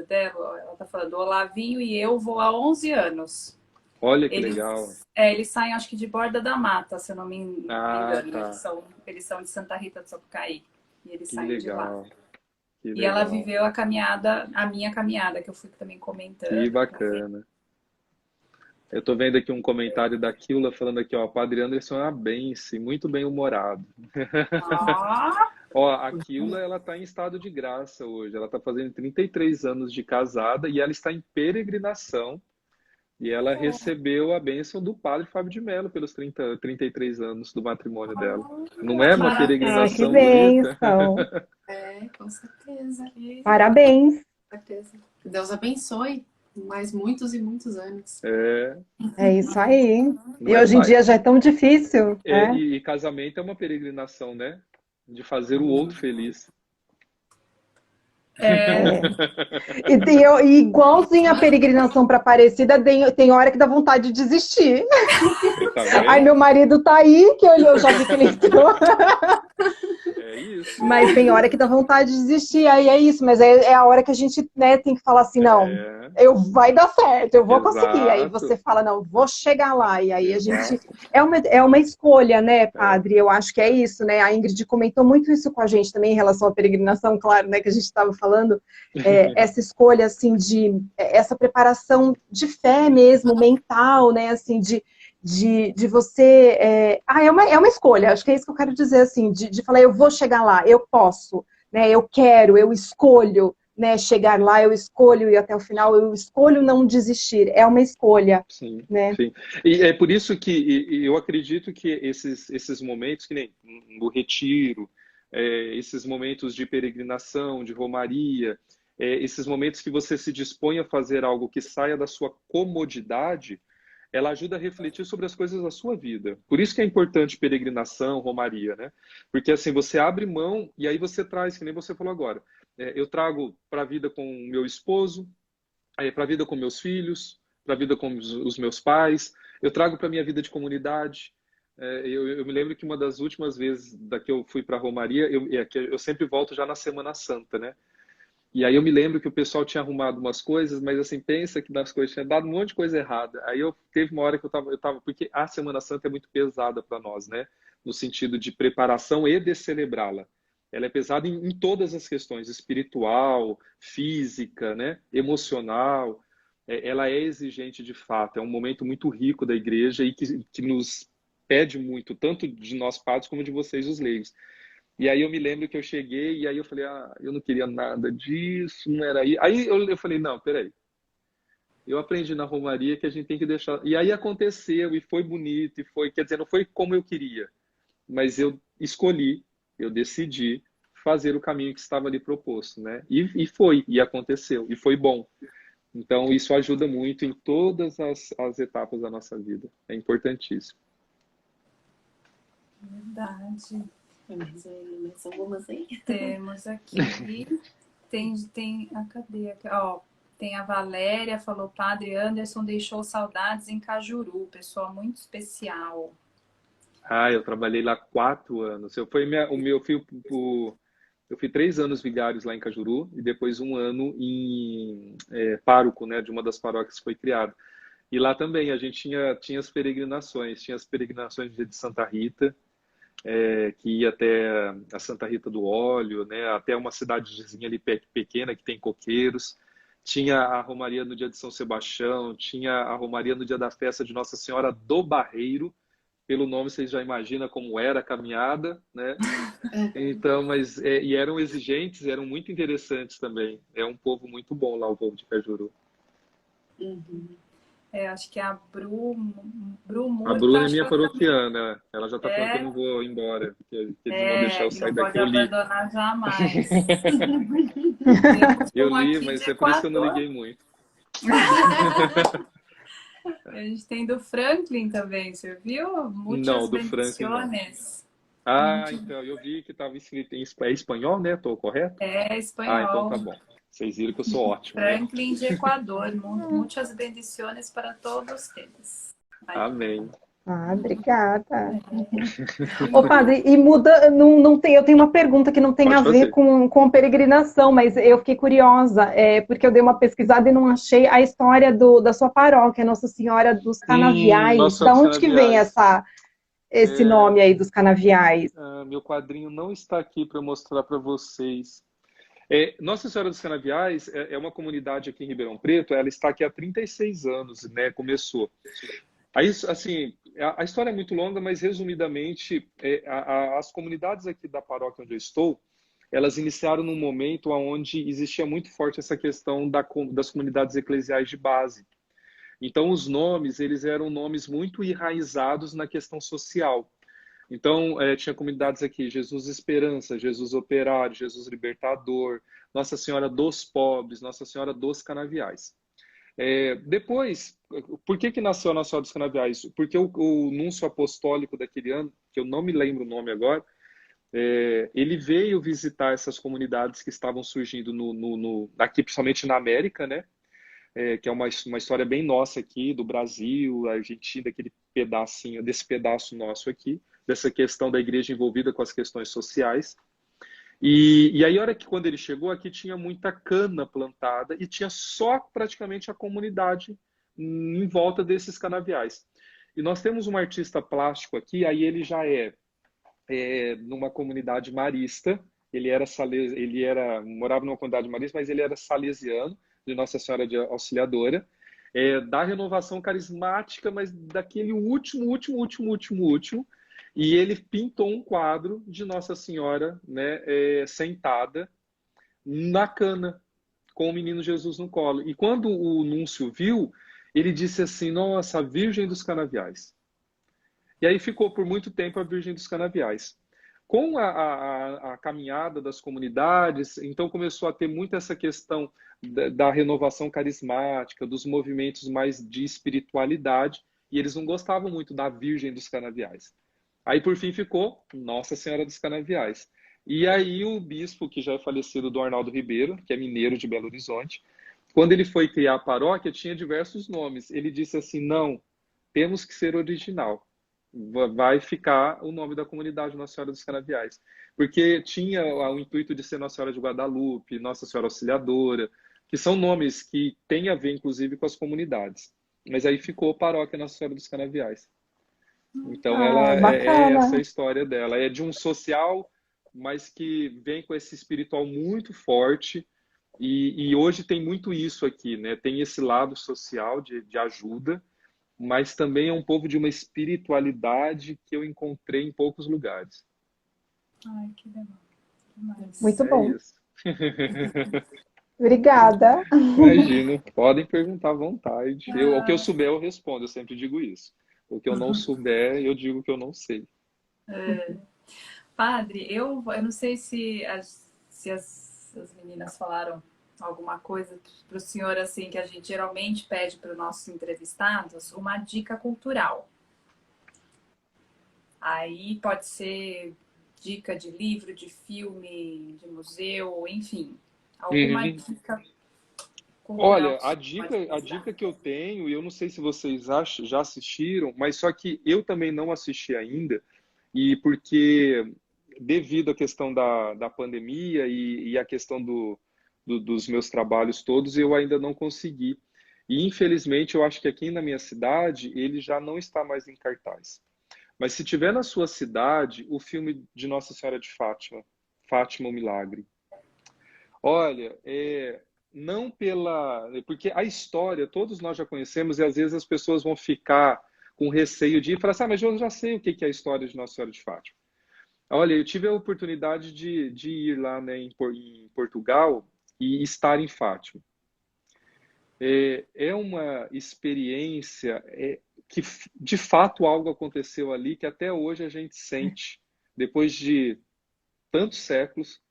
dela, ela tá falando, o Olavinho e eu vou há 11 anos. Olha que legal. Eles saem, acho que de Borda da Mata, se eu não me engano. Tá. Eles são de Santa Rita do Sapucaí. E ele Que saiu de lá. legal. Que E ela legal. viveu a caminhada, a minha caminhada, que eu fui também comentando. Que bacana. Eu tô vendo aqui um comentário da Kilda falando aqui, ó, Padre Anderson é uma bênção, muito bem-humorado. Ah, Ó, a Kilda, ela tá em estado de graça hoje. Ela tá fazendo 33 anos de casada e ela está em peregrinação. E ela recebeu a bênção do Padre Fábio de Mello pelos 33 anos do matrimônio dela. Não é uma maravilha. Ah, que peregrinação bonita? bênção. Com certeza. Parabéns. Com certeza. Que Deus abençoe mais muitos e muitos anos. É isso aí. Não E é hoje em pai? dia já é tão difícil, né? E casamento é uma peregrinação, né? De fazer o outro feliz. E igualzinho a peregrinação para Aparecida, tem hora que dá vontade de desistir. Tá Ai, vendo? meu marido tá aí, que eu já vi que ele entrou. É isso. Mas tem hora que dá vontade de desistir, aí é isso. Mas é a hora que a gente, né, tem que falar assim, não, vai dar certo, eu vou conseguir. Aí Exato. você fala, não, vou chegar lá. E aí a gente... Exato. É uma escolha, né, padre? Eu acho que é isso, né? A Ingrid comentou muito isso com a gente também em relação à peregrinação, claro, né, que a gente estava falando. Essa escolha, assim, essa preparação de fé mesmo, mental, né, assim, de você... é uma escolha, acho que é isso que eu quero dizer, assim, de falar, eu vou chegar lá, eu posso, né, eu quero, eu escolho, né, chegar lá, eu escolho ir até o final, eu escolho não desistir, é uma escolha. Sim, né? sim. E é por isso que eu acredito que esses momentos, que nem no retiro, esses momentos de peregrinação, de romaria, esses momentos que você se dispõe a fazer algo que saia da sua comodidade, ela ajuda a refletir sobre as coisas da sua vida. Por isso que é importante peregrinação, romaria, né? Porque assim, você abre mão e aí você traz, que nem você falou agora, eu trago para a vida com o meu esposo, para a vida com meus filhos, para a vida com os meus pais, eu trago para a minha vida de comunidade. Eu me lembro que uma das últimas vezes que eu fui para a romaria, eu sempre volto já na Semana Santa, né? E aí eu me lembro que o pessoal tinha arrumado umas coisas, mas assim, pensa que nas coisas tinha dado um monte de coisa errada. Aí teve uma hora que eu tava, porque a Semana Santa é muito pesada para nós, né? No sentido de preparação e de celebrá-la. Ela é pesada em todas as questões, espiritual, física, né? Emocional. Ela é exigente de fato, é um momento muito rico da igreja e que nos pede muito, tanto de nós padres como de vocês, os leigos. E aí eu me lembro que eu cheguei e aí eu falei, eu não queria nada disso, não era aí. Aí eu falei, não, peraí. Eu aprendi na romaria que a gente tem que deixar... E aí aconteceu, e foi bonito, e foi... Quer dizer, não foi como eu queria, mas eu escolhi, eu decidi fazer o caminho que estava ali proposto, né? E foi, e aconteceu, e foi bom. Então, isso ajuda muito em todas as etapas da nossa vida. É importantíssimo. Verdade. Mais algumas aí? Temos aqui, cadê? Ó, tem a Valéria, falou, Padre Anderson deixou saudades em Cajuru, pessoa muito especial. Eu trabalhei lá 4 anos. Eu fui 3 anos vigários lá em Cajuru e depois 1 ano em pároco, né, de uma das paróquias que foi criada. E lá também a gente tinha as peregrinações, de Santa Rita, que ia até a Santa Rita do Óleo, né, até uma cidadezinha ali pequena que tem coqueiros. Tinha a romaria no dia de São Sebastião, tinha a romaria no dia da festa de Nossa Senhora do Barreiro. Pelo nome vocês já imaginam como era a caminhada, né? Então, e eram exigentes, eram muito interessantes também. É um povo muito bom lá, o povo de Cajuru. Uhum. Acho que a Bru A Bruna é minha paroquiana. Ela já tá falando que eu não vou embora, que eles vão deixar eu sair daqui. Não pode abandonar jamais. Eu li, mas é por isso que eu não liguei muito. A gente tem do Franklin também, você viu? Não, do Franklin não. Então, eu vi que estava escrito em espanhol, né? Tô correto? É espanhol. Então tá bom. Vocês viram que eu sou ótimo. Franklin de Equador. Muitas bendições para todos eles. Amém. Obrigada. Ô, padre, e muda, não tem, eu tenho uma pergunta que não tem a ver com peregrinação, mas eu fiquei curiosa, porque eu dei uma pesquisada e não achei a história da sua paróquia, Nossa Senhora dos Canaviais. Da onde que vem essa esse nome aí dos canaviais? Meu quadrinho não está aqui para mostrar para vocês. Nossa Senhora dos Canaviais é uma comunidade aqui em Ribeirão Preto, ela está aqui há 36 anos, né? Começou. Aí, assim, a história é muito longa, mas resumidamente, as comunidades aqui da paróquia onde eu estou, elas iniciaram num momento onde existia muito forte essa questão das comunidades eclesiais de base. Então, os nomes, eles eram nomes muito enraizados na questão social. Então, tinha comunidades aqui, Jesus Esperança, Jesus Operário, Jesus Libertador, Nossa Senhora dos Pobres, Nossa Senhora dos Canaviais. Depois, por que nasceu a Nossa Senhora dos Canaviais? Porque o núncio apostólico daquele ano, que eu não me lembro o nome agora, ele veio visitar essas comunidades que estavam surgindo aqui, principalmente na América, né? Que é uma história bem nossa aqui, do Brasil, Argentina, desse pedaço nosso aqui, dessa questão da igreja envolvida com as questões sociais. E aí, quando ele chegou, aqui tinha muita cana plantada e tinha só praticamente a comunidade em volta desses canaviais. E nós temos um artista plástico aqui, aí ele já numa comunidade marista, morava numa comunidade marista, mas ele era salesiano, de Nossa Senhora de Auxiliadora, da renovação carismática, mas daquele último, e ele pintou um quadro de Nossa Senhora, né, sentada na cana, com o menino Jesus no colo. E quando o núncio viu, ele disse assim, nossa, a Virgem dos Canaviais. E aí ficou por muito tempo a Virgem dos Canaviais. Com a caminhada das comunidades, então começou a ter muito essa questão da renovação carismática, dos movimentos mais de espiritualidade, e eles não gostavam muito da Virgem dos Canaviais. Aí, por fim, ficou Nossa Senhora dos Canaviais. E aí o bispo, que já é falecido, do Arnaldo Ribeiro, que é mineiro de Belo Horizonte, quando ele foi criar a paróquia, tinha diversos nomes. Ele disse assim, não, temos que ser original. Vai ficar o nome da comunidade Nossa Senhora dos Canaviais. Porque tinha o intuito de ser Nossa Senhora de Guadalupe, Nossa Senhora Auxiliadora, que são nomes que têm a ver, inclusive, com as comunidades. Mas aí ficou Paróquia Nossa Senhora dos Canaviais. Então, ela é essa a história dela. É de um social, mas que vem com esse espiritual muito forte. E hoje tem muito isso aqui, né? Tem esse lado social de ajuda, mas também é um povo de uma espiritualidade que eu encontrei em poucos lugares. Ai, que legal. Demais. Muito bom. Isso. Obrigada. Imagina, podem perguntar à vontade. O que eu souber, eu respondo, eu sempre digo isso. O que eu não souber, eu digo que eu não sei. Padre, eu não sei se as meninas falaram alguma coisa para o senhor, assim, que a gente geralmente pede para os nossos entrevistados, uma dica cultural. Aí pode ser dica de livro, de filme, de museu, enfim. Alguma dica cultural. Olha, a dica que eu tenho, e eu não sei se vocês já assistiram, mas só que eu também não assisti ainda, e porque devido à questão da pandemia e a questão dos meus trabalhos todos, eu ainda não consegui. E infelizmente eu acho que aqui na minha cidade ele já não está mais em cartaz. Mas se tiver na sua cidade, o filme de Nossa Senhora de Fátima, Fátima, o Milagre. Olha, não porque a história todos nós já conhecemos e às vezes as pessoas vão ficar com receio de ir e falar assim, mas eu já sei o que é a história de Nossa Senhora de Fátima. Olha, eu tive a oportunidade de ir lá, né, em Portugal e estar em Fátima. É uma experiência que, de fato, algo aconteceu ali que até hoje a gente sente, depois de tantos séculos,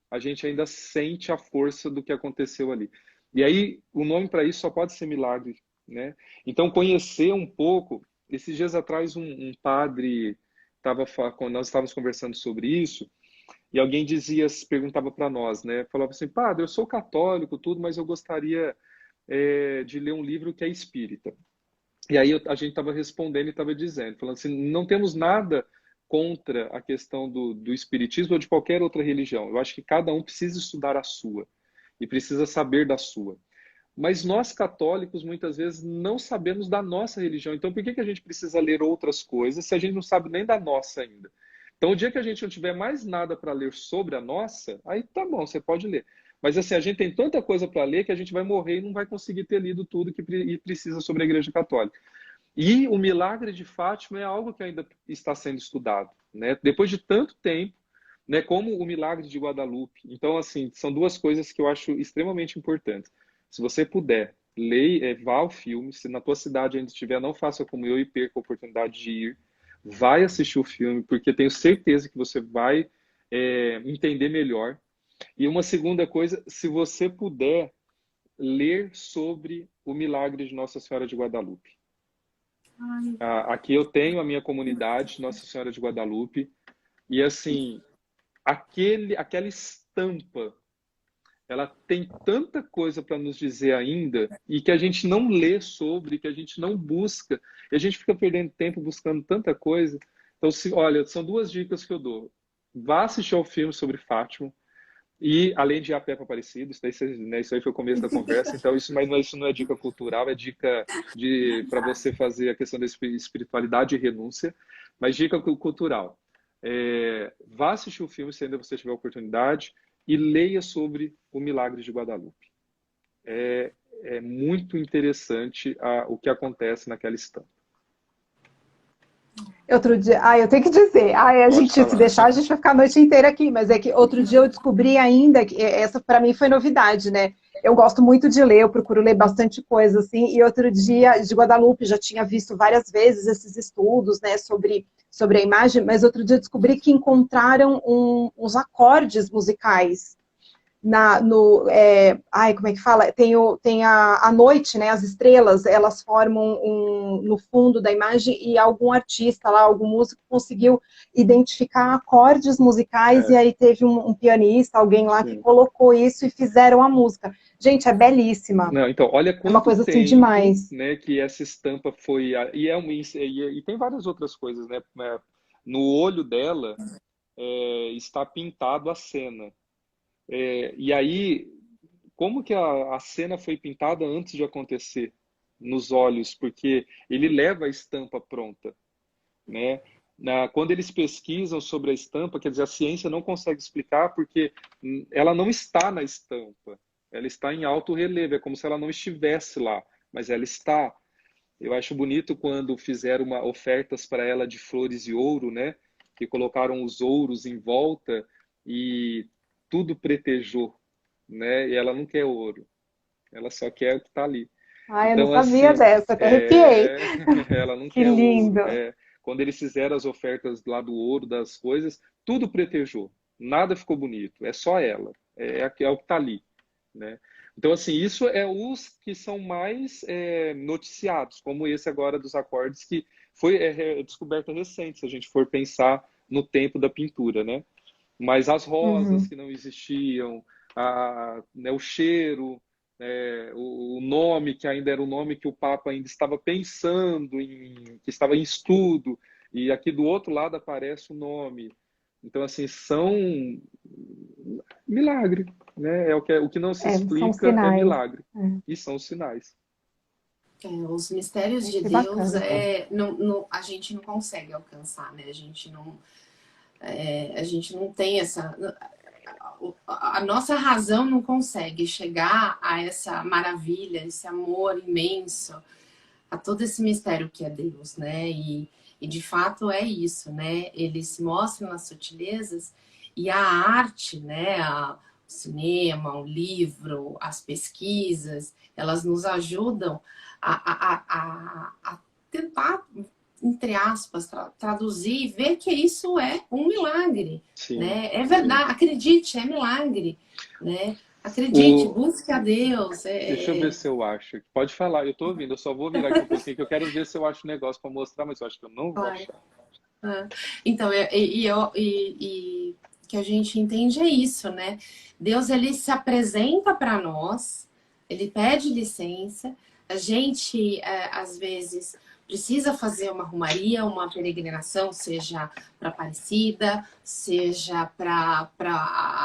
a gente ainda sente a força do que aconteceu ali. E aí, o nome para isso só pode ser milagre, né? Então, conhecer um pouco... Esses dias atrás, um padre... Quando nós estávamos conversando sobre isso, e alguém perguntava para nós, né? Falava assim, padre, eu sou católico, tudo, mas eu gostaria de ler um livro que é espírita. E aí a gente estava respondendo e estava dizendo, falando assim, não temos nada contra a questão do espiritismo ou de qualquer outra religião. Eu acho que cada um precisa estudar a sua e precisa saber da sua. Mas nós católicos, muitas vezes, não sabemos da nossa religião. Então, por que a gente precisa ler outras coisas se a gente não sabe nem da nossa ainda? Então, o dia que a gente não tiver mais nada para ler sobre a nossa, aí tá bom, você pode ler. Mas assim, a gente tem tanta coisa para ler que a gente vai morrer e não vai conseguir ter lido tudo que precisa sobre a Igreja Católica. E o milagre de Fátima é algo que ainda está sendo estudado, né? Depois de tanto tempo, né, como o milagre de Guadalupe. Então, assim, são duas coisas que eu acho extremamente importantes. Se você puder, leia, vá ao filme. Se na tua cidade ainda estiver, não faça como eu e perca a oportunidade de ir. Vai assistir o filme, porque tenho certeza que você vai entender melhor. E uma segunda coisa, se você puder, ler sobre o milagre de Nossa Senhora de Guadalupe. Aqui eu tenho a minha comunidade, Nossa Senhora de Guadalupe, e assim, aquela estampa, ela tem tanta coisa para nos dizer ainda, e que a gente não lê sobre, que a gente não busca, e a gente fica perdendo tempo buscando tanta coisa. Então, olha, são duas dicas que eu dou. Vá assistir ao filme sobre Fátima, e além de ir a pé para Aparecida, isso aí foi o começo da conversa, então mas isso não é dica cultural, é dica para você fazer a questão da espiritualidade e renúncia, mas dica cultural. Vá assistir o filme se ainda você tiver oportunidade e leia sobre o milagre de Guadalupe. É muito interessante o que acontece naquela estampa. Outro dia, eu tenho que dizer, a gente, se deixar, a gente vai ficar a noite inteira aqui, mas é que outro dia eu descobri ainda, que essa para mim foi novidade, né? Eu gosto muito de ler, eu procuro ler bastante coisa, assim, e outro dia, de Guadalupe, já tinha visto várias vezes esses estudos, né, sobre a imagem, mas outro dia descobri que encontraram uns acordes musicais como é que fala? Tem a noite, né? As estrelas, elas formam no fundo da imagem e algum artista lá, algum músico conseguiu identificar acordes musicais e aí teve um pianista, alguém lá que colocou isso e fizeram a música. Gente, é belíssima. Não, então, olha quanto é uma coisa tempo, assim demais. né, que essa estampa foi e tem várias outras coisas, né? No olho dela está pintado a cena. E aí, como que a cena foi pintada antes de acontecer nos olhos? Porque ele leva a estampa pronta, né? Quando eles pesquisam sobre a estampa, quer dizer, a ciência não consegue explicar porque ela não está na estampa. Ela está em alto relevo, é como se ela não estivesse lá, mas ela está. Eu acho bonito quando fizeram ofertas para ela de flores e ouro, né? Que colocaram os ouros em volta e tudo pretejou, né? E ela não quer ouro, ela só quer o que está ali. Eu Então, não sabia assim, dessa, até arrepiei. ela não Que quer lindo. ouro. Quando eles fizeram as ofertas lá do ouro, das coisas, tudo pretejou, nada ficou bonito, é só ela, é o que está ali, né? Então, assim, isso é os que são mais noticiados, como esse agora dos acordes, que foi descoberta recente, se a gente for pensar no tempo da pintura, né? Mas as rosas que não existiam, né, o cheiro, o nome, que ainda era o nome que o Papa ainda estava pensando, que estava em estudo, e aqui do outro lado aparece o nome. Então, assim, são milagre, né? O que não se explica é milagre. E são sinais. Os mistérios de Deus a gente não consegue alcançar, né? A gente não tem essa... A nossa razão não consegue chegar a essa maravilha, esse amor imenso, a todo esse mistério que é Deus, né? E de fato é isso, né? Ele se mostra nas sutilezas e a arte, né? O cinema, o livro, as pesquisas, elas nos ajudam a tentar, entre aspas, traduzir e ver que isso é um milagre, Sim, né? É verdade, sim. Acredite, é milagre, né? Acredite, busque a Deus. Deixa eu ver se eu acho. Pode falar, eu tô ouvindo, eu só vou virar aqui um pouquinho, que eu quero ver se eu acho um negócio para mostrar, mas eu acho que eu não vou achar. Então, que a gente entende é isso, né? Deus, ele se apresenta para nós, ele pede licença, a gente, às vezes, precisa fazer uma romaria, uma peregrinação, seja para Aparecida, seja para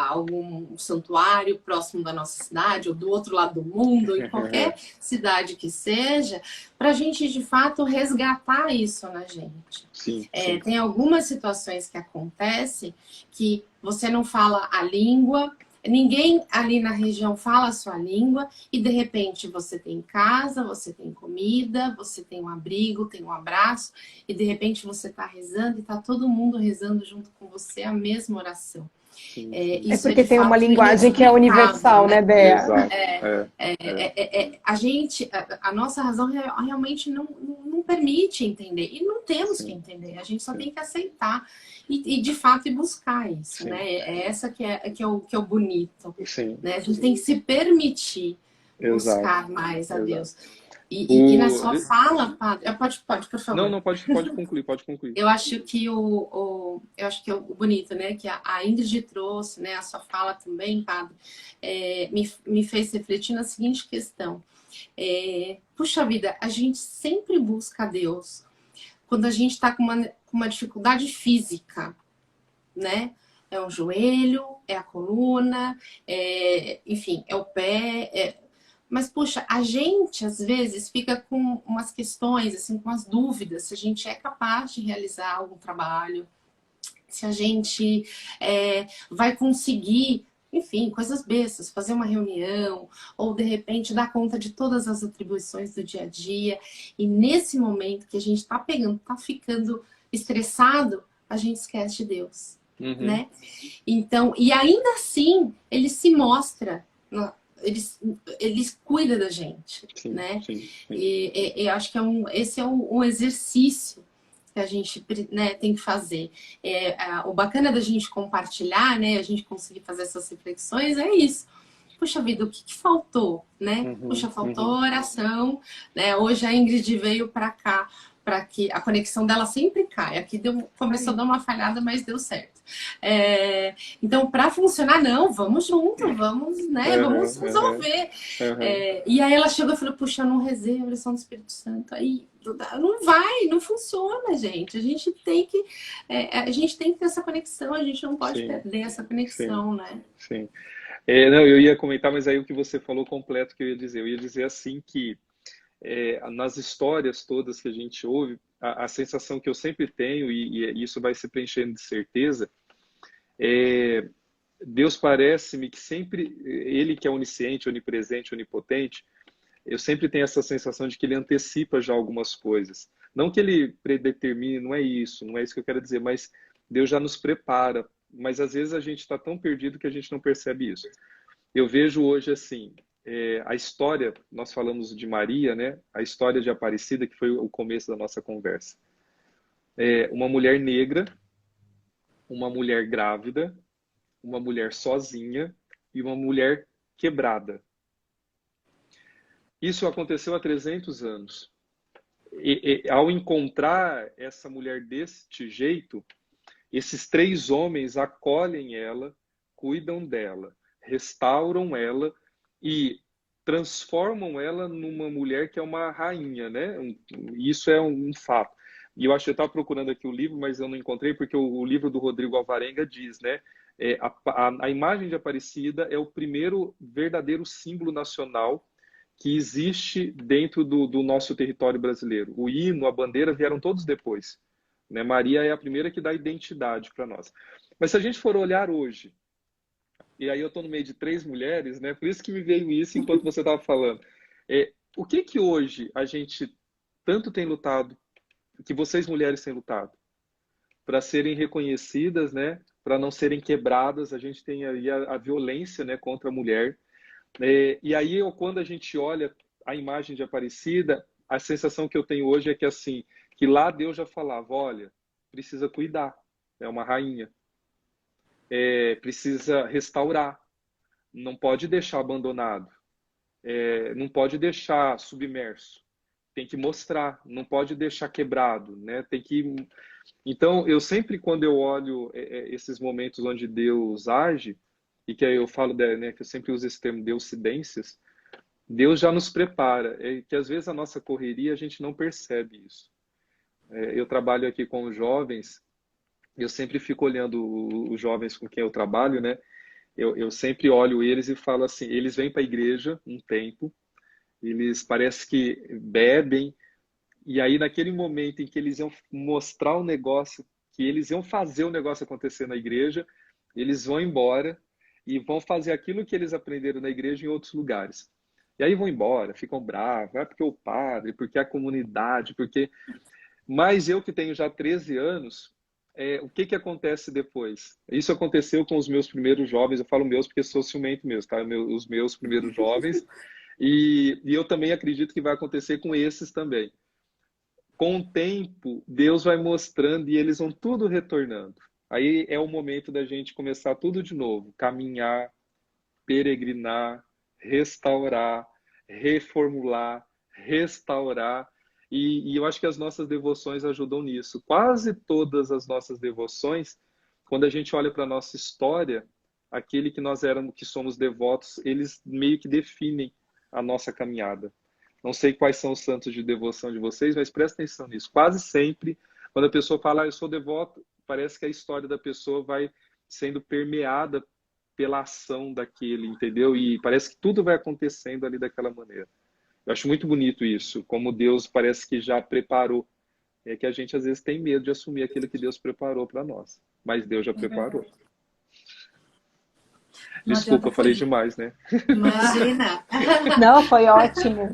algum santuário próximo da nossa cidade, ou do outro lado do mundo, em qualquer cidade que seja, para a gente, de fato, resgatar isso na gente. Sim, sim. Tem algumas situações que acontecem que você não fala a língua, ninguém ali na região fala a sua língua e de repente você tem casa, você tem comida, você tem um abrigo, tem um abraço e de repente você está rezando e está todo mundo rezando junto com você a mesma oração. Sim, sim. É Isso porque de tem uma fato linguagem que é universal, né, Bea? Exato. a gente, a nossa razão realmente não permite entender. E não temos Sim. que entender. A gente só Sim. tem que aceitar e de fato, ir buscar isso, Sim. né? É essa que é o bonito. Sim. Né? A gente tem que se permitir buscar Exato. mais a Exato. Deus. E na sua fala, padre... Pode, por favor. Não, pode concluir, pode concluir. Eu acho que eu acho que é o bonito, né? Que a Ingrid trouxe, né? A sua fala também, padre, me fez refletir na seguinte questão. Puxa vida, a gente sempre busca a Deus quando a gente está com uma dificuldade física, né? É o joelho, é a coluna, enfim, é o pé. Mas, puxa, a gente, às vezes, fica com umas questões, assim, com as dúvidas, se a gente é capaz de realizar algum trabalho, se a gente vai conseguir, enfim, coisas bestas, fazer uma reunião, ou, de repente, dar conta de todas as atribuições do dia a dia. E nesse momento que a gente tá ficando estressado, a gente esquece de Deus, né? Então, e ainda assim, ele se mostra... Eles cuidam da gente, Sim, né? sim, sim. E eu acho que esse é um exercício que a gente, né, tem que fazer. O bacana da gente compartilhar, né? A gente conseguir fazer essas reflexões é isso. Puxa vida, o que faltou, né? Puxa, faltou oração, né? Hoje a Ingrid veio para cá para que a conexão dela sempre cai. Aqui começou a dar uma falhada, mas deu certo. Então, para funcionar, não, vamos junto, vamos, né? Vamos resolver. E aí ela chegou e falou, puxa, eu não rezei a oração do Espírito Santo. Aí não funciona, gente. A gente tem que ter essa conexão, a gente não pode perder essa conexão, né? Sim. Não, eu ia comentar, mas aí o que você falou completo que eu ia dizer. Eu ia dizer assim que nas histórias todas que a gente ouve, a sensação que eu sempre tenho, e isso vai se preenchendo de certeza, Deus parece-me que sempre, Ele que é onisciente, onipresente, onipotente, eu sempre tenho essa sensação de que Ele antecipa já algumas coisas. Não que Ele predetermine, não é isso que eu quero dizer, mas Deus já nos prepara. Mas às vezes a gente está tão perdido que a gente não percebe isso. Eu vejo hoje assim, a história, nós falamos de Maria, né? A história de Aparecida, que foi o começo da nossa conversa. Uma mulher negra, uma mulher grávida, uma mulher sozinha e uma mulher quebrada. Isso aconteceu há 300 anos. Ao encontrar essa mulher deste jeito, esses 3 homens acolhem ela, cuidam dela, restauram ela e transformam ela numa mulher que é uma rainha, né? Isso é um fato. E eu acho que eu estava procurando aqui o livro, mas eu não encontrei, porque o livro do Rodrigo Alvarenga diz, né? A imagem de Aparecida é o primeiro verdadeiro símbolo nacional que existe dentro do nosso território brasileiro. O hino, a bandeira vieram todos depois. Né? Maria é a primeira que dá identidade para nós. Mas se a gente for olhar hoje, e aí eu estou no meio de 3 mulheres, né? Por isso que me veio isso enquanto você estava falando. O que hoje a gente tanto tem lutado, que vocês mulheres têm lutado, para serem reconhecidas, né? Para não serem quebradas, a gente tem aí a violência, né, contra a mulher. E aí, quando a gente olha a imagem de Aparecida, a sensação que eu tenho hoje é que assim, que lá Deus já falava, olha, precisa cuidar, é uma rainha, precisa restaurar, não pode deixar abandonado, não pode deixar submerso, tem que mostrar, não pode deixar quebrado, né? Tem que... Então, eu sempre, quando eu olho esses momentos onde Deus age, e que aí eu falo, né, que eu sempre uso esse termo, Deusidências, Deus já nos prepara, que às vezes a nossa correria a gente não percebe isso. Eu trabalho aqui com os jovens, eu sempre fico olhando os jovens com quem eu trabalho, né? Eu sempre olho eles e falo assim, eles vêm para a igreja um tempo, eles parece que bebem, e aí naquele momento em que eles iam mostrar o negócio, que eles iam fazer o negócio acontecer na igreja, eles vão embora e vão fazer aquilo que eles aprenderam na igreja em outros lugares. E aí vão embora, ficam bravos, porque o padre, porque a comunidade, porque... Mas eu que tenho já 13 anos, o que acontece depois? Isso aconteceu com os meus primeiros jovens, eu falo meus porque sou ciumento mesmo, tá? Os meus primeiros jovens, e eu também acredito que vai acontecer com esses também. Com o tempo, Deus vai mostrando e eles vão tudo retornando. Aí é o momento da gente começar tudo de novo, caminhar, peregrinar, restaurar, reformular, restaurar. E eu acho que as nossas devoções ajudam nisso. Quase todas as nossas devoções, quando a gente olha para a nossa história, aquele que nós éramos, que somos devotos, eles meio que definem a nossa caminhada. Não sei quais são os santos de devoção de vocês, mas presta atenção nisso. Quase sempre, quando a pessoa fala, eu sou devoto, parece que a história da pessoa vai sendo permeada pela ação daquele, entendeu? E parece que tudo vai acontecendo ali daquela maneira. Eu acho muito bonito isso, como Deus parece que já preparou. É que a gente às vezes tem medo de assumir aquilo que Deus preparou para nós, mas Deus já preparou. Desculpa, eu falei demais, né? Imagina! Não, foi ótimo.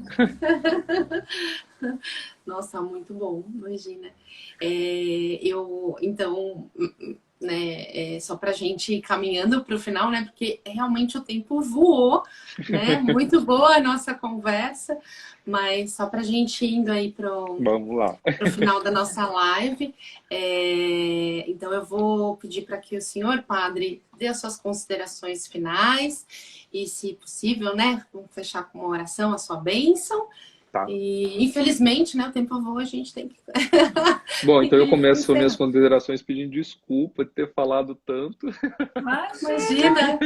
Nossa, muito bom, imagina. Então, né, só pra gente ir caminhando para o final, né, porque realmente o tempo voou, né, muito boa a nossa conversa, mas só pra gente indo aí Vamos lá. Pro final da nossa live, então eu vou pedir para que o senhor, padre, dê as suas considerações finais e, se possível, né, vamos fechar com uma oração, a sua bênção. Tá. E, infelizmente, né, o tempo voa, a gente tem que... Bom, então eu começo minhas considerações pedindo desculpa de ter falado tanto. Imagina!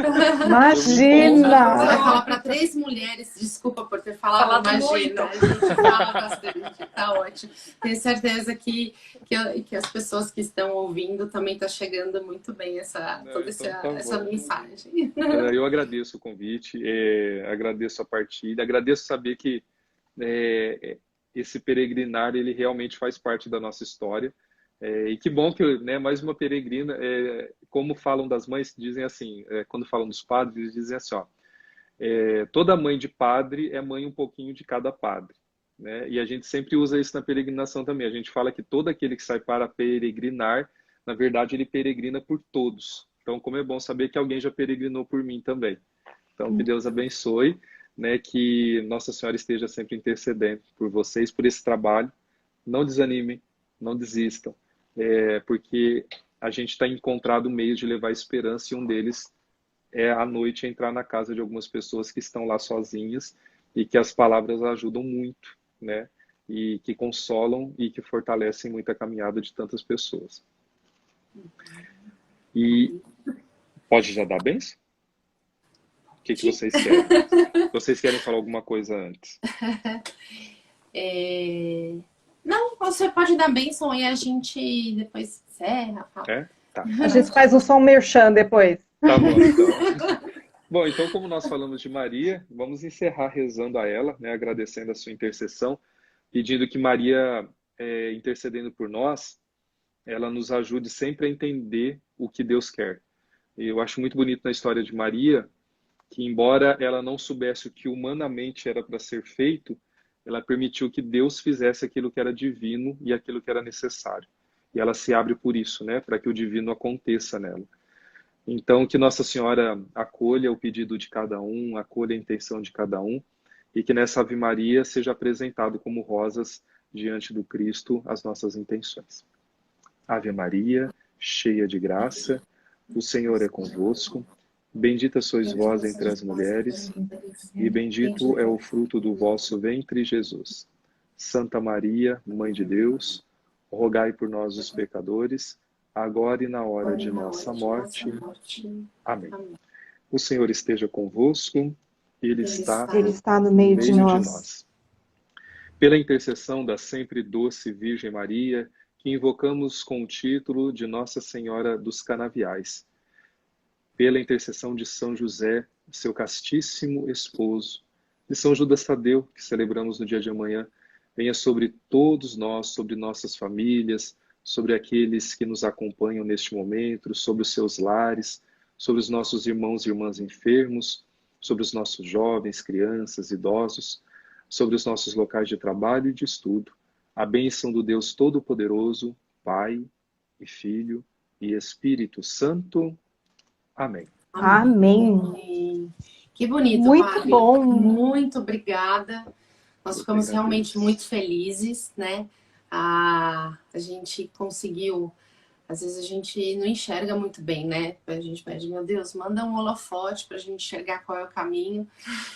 Imagina! Você vai falar para 3 mulheres, desculpa por ter falado imagina. A gente fala bastante, tá ótimo. Tenho certeza que as pessoas que estão ouvindo também tá chegando muito bem essa mensagem. Eu agradeço o convite, agradeço a partilha, agradeço saber que esse peregrinar, ele realmente faz parte da nossa história. E que bom que, né, mais uma peregrina, como falam das mães, dizem assim, quando falam dos padres, eles dizem assim, ó, toda mãe de padre é mãe um pouquinho de cada padre, né? E a gente sempre usa isso na peregrinação também. A gente fala que todo aquele que sai para peregrinar, na verdade, ele peregrina por todos. Então, como é bom saber que alguém já peregrinou por mim também. Então, que Deus abençoe, né, que Nossa Senhora esteja sempre intercedendo por vocês, por esse trabalho. Não desanimem, não desistam, porque a gente está encontrando meios de levar esperança, e um deles é à noite entrar na casa de algumas pessoas que estão lá sozinhas e que as palavras ajudam muito, né, e que consolam e que fortalecem muito a caminhada de tantas pessoas. E pode já dar bênção? O que vocês querem? Vocês querem falar alguma coisa antes? Não, você pode dar bênção e a gente depois encerra. Fala. Tá. A gente faz um som merchan depois. Tá bom, então. Bom, então, como nós falamos de Maria, vamos encerrar rezando a ela, né, agradecendo a sua intercessão, pedindo que Maria, intercedendo por nós, ela nos ajude sempre a entender o que Deus quer. E eu acho muito bonito na história de Maria, que embora ela não soubesse o que humanamente era para ser feito, ela permitiu que Deus fizesse aquilo que era divino e aquilo que era necessário. E ela se abre por isso, né, para que o divino aconteça nela. Então, que Nossa Senhora acolha o pedido de cada um, acolha a intenção de cada um, e que nessa Ave Maria seja apresentado como rosas diante do Cristo as nossas intenções. Ave Maria, cheia de graça, o Senhor é convosco. Bendita sois vós entre as mulheres, e bendito é o fruto do vosso ventre, Jesus. Santa Maria, Mãe de Deus, rogai por nós os pecadores, agora e na hora de nossa morte. Amém. O Senhor esteja convosco, Ele está no meio de nós. Pela intercessão da sempre doce Virgem Maria, que invocamos com o título de Nossa Senhora dos Canaviais, pela intercessão de São José, seu castíssimo esposo, de São Judas Tadeu, que celebramos no dia de amanhã, venha sobre todos nós, sobre nossas famílias, sobre aqueles que nos acompanham neste momento, sobre os seus lares, sobre os nossos irmãos e irmãs enfermos, sobre os nossos jovens, crianças, idosos, sobre os nossos locais de trabalho e de estudo. A bênção do Deus Todo-Poderoso, Pai e Filho e Espírito Santo. Amém. Amém. Que bonito, Muito Padre. bom. Muito obrigada. Nós ficamos Obrigado. realmente muito felizes, né? A gente conseguiu. Às vezes a gente não enxerga muito bem, né? A gente pede, meu Deus, manda um holofote para a gente enxergar qual é o caminho.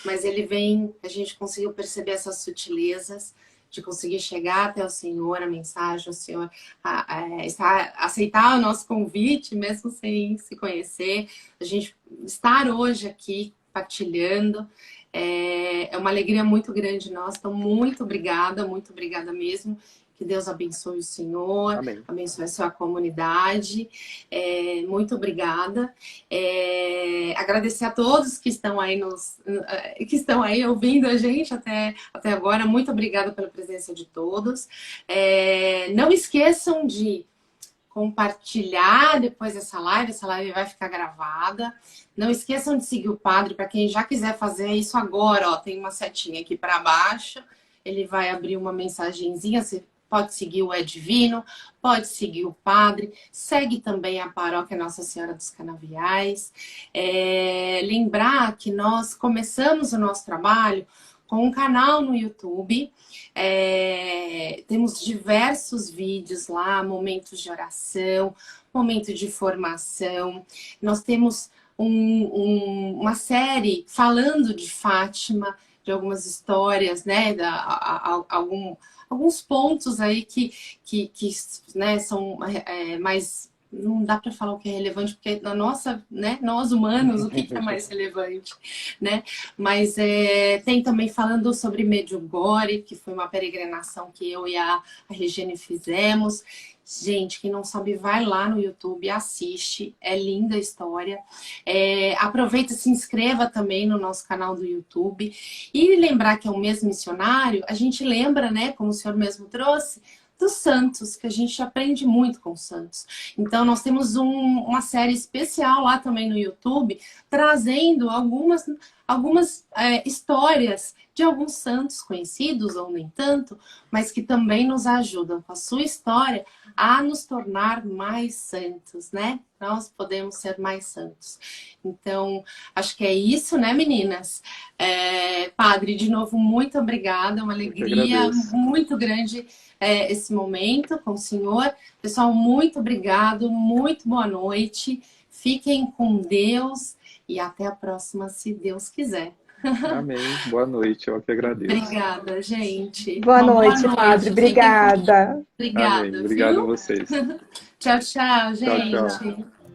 Mas ele vem, a gente conseguiu perceber essas sutilezas, de conseguir chegar até o Senhor, a mensagem, o Senhor aceitar o nosso convite, mesmo sem se conhecer. A gente estar hoje aqui partilhando. É uma alegria muito grande nossa. Então, muito obrigada mesmo. Que Deus abençoe o Senhor, Amém. abençoe a sua comunidade. Muito obrigada. Agradecer a todos que estão aí ouvindo a gente até agora. Muito obrigada pela presença de todos. Não esqueçam de compartilhar depois essa live vai ficar gravada. Não esqueçam de seguir o Padre, para quem já quiser fazer isso agora, ó, tem uma setinha aqui para baixo, ele vai abrir uma mensagenzinha, você pode seguir o É Divino, pode seguir o Padre, segue também a Paróquia Nossa Senhora dos Canaviais. Lembrar que nós começamos o nosso trabalho com um canal no YouTube. Temos diversos vídeos lá, momentos de oração, momento de formação. Nós temos uma série falando de Fátima, de algumas histórias, né, alguns pontos aí que né, são mais... Não dá para falar o que é relevante, porque na nossa, né, nós humanos, o que é mais relevante, né? Mas tem também falando sobre Medjugorje, que foi uma peregrinação que eu e a Regiane fizemos. Gente, quem não sabe, vai lá no YouTube, assiste, é linda a história. Aproveita e se inscreva também no nosso canal do YouTube. E lembrar que é o mês missionário, a gente lembra, né, como o senhor mesmo trouxe, dos santos, que a gente aprende muito com os santos. Então, nós temos uma série especial lá também no YouTube, trazendo algumas histórias de alguns santos conhecidos, ou nem tanto, mas que também nos ajudam com a sua história a nos tornar mais santos, né? Nós podemos ser mais santos. Então, acho que é isso, né, meninas? Padre, de novo, muito obrigada. É uma alegria muito grande esse momento com o senhor. Pessoal, muito obrigado, muito boa noite. Fiquem com Deus e até a próxima, se Deus quiser. Amém. Boa noite, eu que agradeço. Obrigada, gente. Boa noite, Padre. Obrigada. Obrigada, Amém. Obrigado viu? a vocês. Tchau, tchau, gente. Tchau.